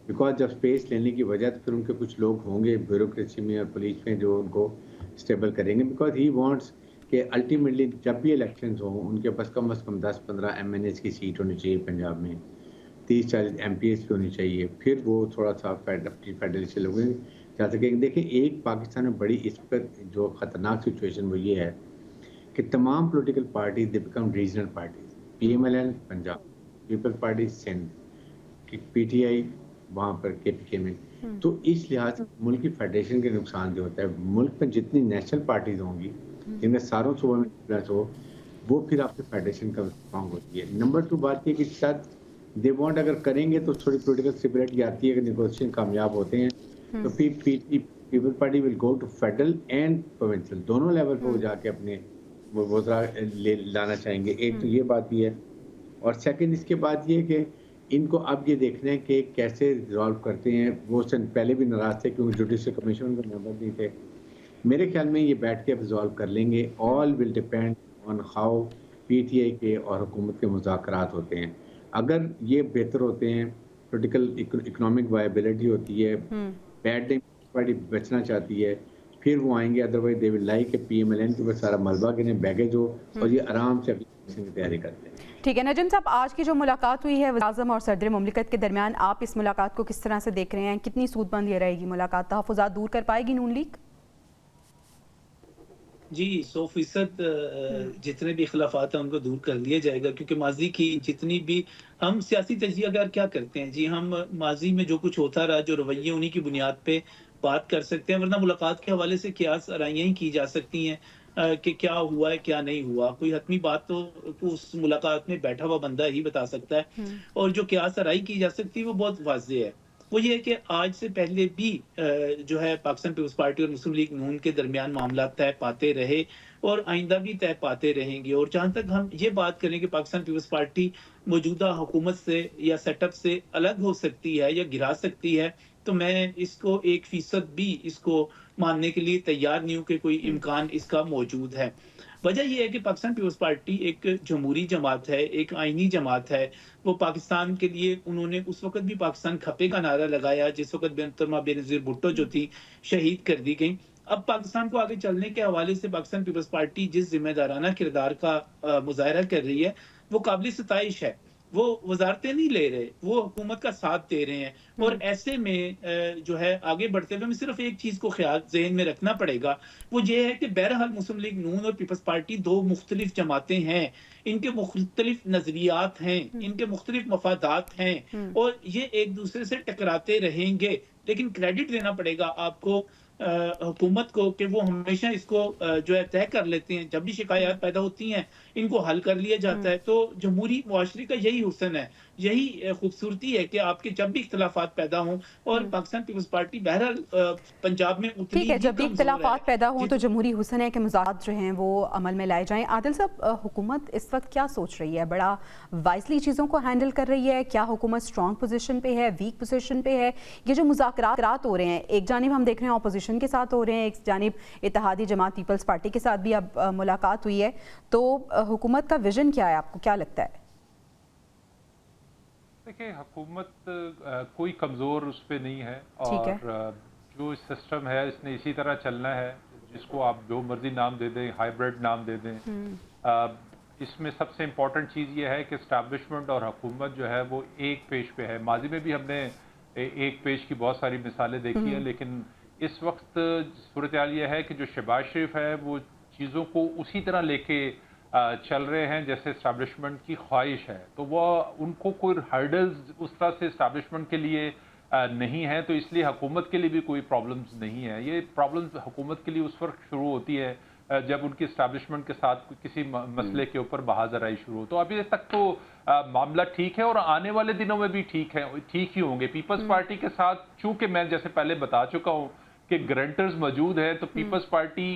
बिकॉज जब स्पेस लेने की वजह तो फिर उनके कुछ लोग होंगे ब्यूरोक्रेसी में और पुलिस में जो उनको स्टेबल करेंगे। बिकॉज ही वांट्स कि अल्टीमेटली जब भी इलेक्शंस हों उनके पास कम से कम 10-15 MNAs की सीट होनी चाहिए पंजाब में, 30-40 MPs की होनी चाहिए। फिर वो थोड़ा सा फेडरलिस्ट लोग जा सकेंगे। देखिए, एक पाकिस्तान में बड़ी इस वक्त जो ख़तरनाक सिचुएशन वो ये है कि तमाम political party they become regional parties. PMLN Punjab, peoples party Sindh, PTI वहाँ पर KPK में। तो इस लिहाज से मुल्क की फेडरेशन के नुकसान जो होता है, मुल्क में जितनी नेशनल पार्टीज होंगी जिनमें सारों सूबों में प्लस हो, वो फिर आपके फेडरेशन का स्ट्रॉन्ग होती है। नंबर 2 बात ये कि शायद दे वांट अगर करेंगे तो थोड़ी पॉलिटिकल स्टेबिलिटी आती है कि नेगोशिएशन कामयाब होते हैं तो फिर peoples party will go to federal and provincial, दोनों लेवल पर वो जाके अपने वो लाना चाहेंगे। एक तो ये बात ही है, और सेकंड इसके बाद ये कि इनको अब ये देखना है कि कैसे रिजॉल्व करते हैं। वो पहले भी नाराज थे क्योंकि जुडिशल कमीशन के मेंबर नहीं थे। मेरे ख्याल में ये बैठ के अब रिजॉल्व कर लेंगे। All will depend on how PTI के और हुकूमत के मुज़ाकरात होते हैं। अगर ये बेहतर होते हैं, पोलिटिकल इकोनॉमिक वायबिलिटी होती है, बैड टाइम पार्टी बचना चाहती है, फिर वो आएंगे। Otherwise they will like PMLN के पास सारा मलबा गिने बैगेज हो और ये आराम से अपनी तैयारी करते हैं। ठीक है नजम साहब, आज की जो मुलाकात हुई है वज़ीर-ए-आज़म और सदर मुमलिकत के दरमियान, आप इस मुलाकात को किस तरह से देख रहे हैं? कितनी सूदमंद ये रहेगी मुलाकात? तहफ़्फ़ुज़ात दूर कर पाएगी नून लीग? जी 100% जितने भी इख्लाफात हैं उनको दूर कर लिया जाएगा, क्योंकि माजी की जितनी भी हम सियासी तजियाकार क्या करते हैं जी, हम माजी में जो कुछ होता रहा, जो रवैये, उन्हीं की बुनियाद पे बात कर सकते हैं, वरना मुलाकात के हवाले से कियास आराइयाँ ही की जा सकती हैं कि क्या हुआ है क्या नहीं हुआ। कोई हतमी बात तो उस मुलाकात में बैठा हुआ बंदा ही बता सकता है, और जो कियास आराई की जा सकती है वो बहुत वाज़ेह है। वो ये है कि आज से पहले भी जो है पाकिस्तान पीपल्स पार्टी और मुस्लिम लीग नून के दरमियान मामला तय पाते रहे और आइंदा भी तय पाते रहेंगे। और जहाँ तक हम ये बात करें कि पाकिस्तान पीपल्स पार्टी मौजूदा हुकूमत से या सेटअप से अलग हो सकती है या गिरा सकती है, तो मैं इसको 1% भी इसको मानने के लिए तैयार नहीं हूँ कि कोई इम्कान इसका मौजूद है। वजह यह है कि पाकिस्तान पीपल्स पार्टी एक जमहूरी जमात है, एक आईनी जमात है। वो पाकिस्तान के लिए उन्होंने उस वक्त भी पाकिस्तान खपे का नारा लगाया जिस वक्त बेनतरमा बेनज़ीर भुट्टो जो थी शहीद कर दी गई। अब पाकिस्तान को आगे चलने के हवाले से पाकिस्तान पीपल्स पार्टी जिस जिम्मेदाराना किरदार का मुजाहरा कर रही है वो काबिल सताइश है। वो वजारतें नहीं ले रहे, वो हुकूमत का साथ दे रहे हैं। और ऐसे में जो है आगे बढ़ते हुए हमें सिर्फ एक चीज को ख्याल ज़हन में रखना पड़ेगा, वो ये है कि बहरहाल मुस्लिम लीग नून और पीपल्स पार्टी दो मुख्तलिफ जमातें हैं, इनके मुख्तलिफ नजरियात हैं, इनके मुख्तलिफ मफादात हैं और ये एक दूसरे से टकराते रहेंगे। लेकिन क्रेडिट देना पड़ेगा आपको हुकूमत को कि वो हमेशा इसको जो है तय कर लेते हैं। जब भी शिकायत पैदा होती हैं इनको हल कर लिया जाता है। तो जमहूरी मुआशरे का यही हुस्न है, यही खूबसूरती है कि आपके जब भी इख्तलाफात पैदा हों, और पाकिस्तान पीपल्स पार्टी बहरहाल पंजाब में उतनी ठीक है, जब भी इख्तलाफात पैदा हों तो जमहूरी हुस्न है कि मुज़ाकरात जो हैं वो अमल में लाए जाएं। आदिल साहब, हुकूमत इस वक्त क्या सोच रही है? बड़ा वाइजली चीज़ों को हैंडल कर रही है? क्या हुकूमत स्ट्रॉन्ग पोजीशन पे है, वीक पोजीशन पे है? ये जो मुज़ाकरात हो रहे हैं, एक जानिब हम देख रहे हैं अपोजिशन के साथ हो रहे हैं, एक जानिब इत्तेहादी जमात पीपल्स पार्टी के साथ भी अब मुलाकात हुई है, तो हुकूमत का विजन क्या है? आपको क्या लगता है? देखिए हुकूमत कोई कमज़ोर उस पर नहीं है ठीक है। और जो सिस्टम है इसने इसी तरह चलना है, जिसको आप जो मर्जी नाम दे दें, हाइब्रिड नाम दे दें। इसमें सबसे इम्पॉर्टेंट चीज़ ये है कि इस्टेब्लिशमेंट और हुकूमत जो है वो एक पेज पे है। माजी में भी हमने एक पेज की बहुत सारी मिसालें देखी हैं, लेकिन इस वक्त सूरत हाल ये है कि जो शहबाज शरीफ है वो चीज़ों को उसी तरह लेके चल रहे हैं जैसे इस्टेब्लिशमेंट की ख्वाहिश है। तो वो उनको कोई हर्डल्स उस तरह से इस्टेब्लिशमेंट के लिए नहीं है, तो इसलिए हुकूमत के लिए भी कोई प्रॉब्लम्स नहीं है। ये प्रॉब्लम्स हुकूमत के लिए उस वक्त शुरू होती है जब उनकी इस्टेब्लिशमेंट के साथ किसी मसले के ऊपर बहादुराई शुरू हो। तो अभी तक तो मामला ठीक है और आने वाले दिनों में भी ठीक ही होंगे। पीपल्स पार्टी के साथ चूंकि मैं जैसे पहले बता चुका हूँ कि गारंटर्स मौजूद हैं, तो पीपल्स पार्टी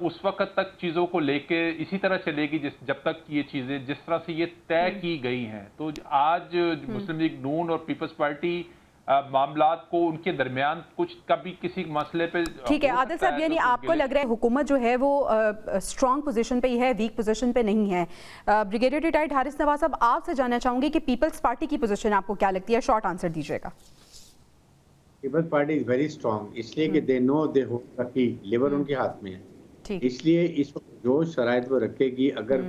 उस वक्त तक चीज़ों को लेके इसी तरह चलेगी जब तक ये चीज़ें जिस तरह से ये तय की गई हैं। तो आज मुस्लिम लीग नून और पीपल्स पार्टी मामलात को उनके दरमियान कुछ कभी किसी मसले पे ठीक है। आदिल साहब, यानी आपको लग रहा है हुकूमत जो है वो स्ट्रॉन्ग पोजीशन पे ही है, वीक पोजीशन पे नहीं है। ब्रिगेडियर रिटायर्ड हारिस नवाज साहब, आपसे जानना चाहूंगी कि पीपल्स पार्टी की पोजीशन आपको क्या लगती है? शॉर्ट आंसर दीजिएगा। Peoples party is very strong, इसलिए कि they know they hold the key, lever उनके हाथ में है। ठीक। इसलिए इस वक्त जो शराइत वो रखेगी, अगर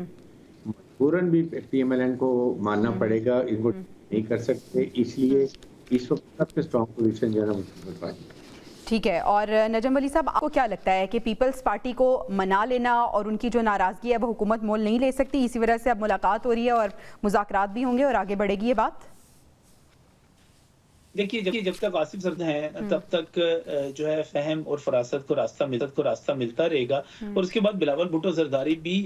मजबूरन भी पीएमएलएन को मानना पड़ेगा, इनको नहीं कर सकते, इसलिए इस वक्त सबसे स्ट्रॉन्ग पोजीशन जो है ना मुस्लिम पार्टी। ठीक है। और नजम वली साहब, आपको क्या लगता है कि पीपल्स पार्टी को मना लेना और उनकी जो नाराजगी है वो हुकूमत मोल नहीं ले सकती, इसी वजह से अब मुलाकात हो रही है और मुज़ाकरात भी होंगे और आगे बढ़ेगी ये बात? देखिए जब तक आसिफ जरदा है तब तक जो है फहम और फरासत को रास्ता मिलता रहेगा। और उसके बाद बिलावल भुट्टो जरदारी भी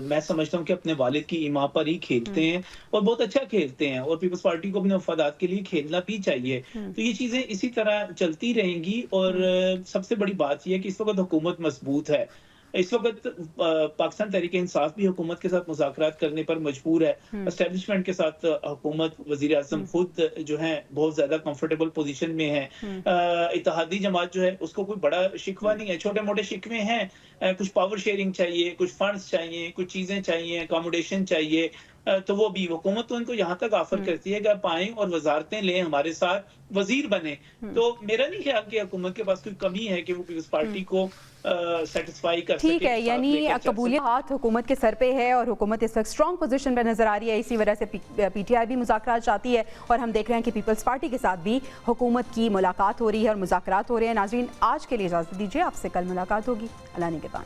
मैं समझता हूँ कि अपने वालिद की ईमा पर ही खेलते हैं और बहुत अच्छा खेलते हैं, और पीपल्स पार्टी को अपने मफादात के लिए खेलना भी चाहिए। तो ये चीजें इसी तरह चलती रहेंगी। और सबसे बड़ी बात यह है कि इस वक्त हुकूमत मजबूत है। इस वक्त पाकिस्तान तहरीक इंसाफ भी हुकूमत के साथ मुज़ाकरात करने पर मजबूर है। एस्टेब्लिशमेंट के साथ हुकूमत, वज़ीर आज़म खुद जो है बहुत ज्यादा कंफर्टेबल पोजीशन में है। इत्तेहादी जमात जो है उसको कोई बड़ा शिकवा नहीं है, छोटे मोटे शिकवे हैं, कुछ पावर शेयरिंग चाहिए, कुछ फंड्स चाहिए, कुछ चीजें चाहिए, अकोमोडेशन चाहिए। तो वो भी हुकूमत तो उनको यहाँ तक ऑफर करती है कि आप आएं और वजारतें लें, हमारे साथ वजीर बने। तो मेरा नहीं ख्याल कि हुकूमत के पास कोई कमी है कि वो पीपल्स पार्टी को सेटिस्फाई कर सके। ठीक है, यानी कबूलियत हाथ हुकूमत के सर पे है और हुकूमत इस वक्त स्ट्रॉन्ग पोजीशन पे नजर आ रही है, इसी वजह से पीटीआई भी मुज़ाकरात चाहती है और हम देख रहे हैं कि पीपल्स पार्टी के साथ भी हुकूमत की मुलाकात हो रही है और मुज़ाकरात हो रहे हैं। नाज़रीन, आज के लिए इजाज़त दीजिए, आपसे कल मुलाकात होगी। अल्लाह निगहबान।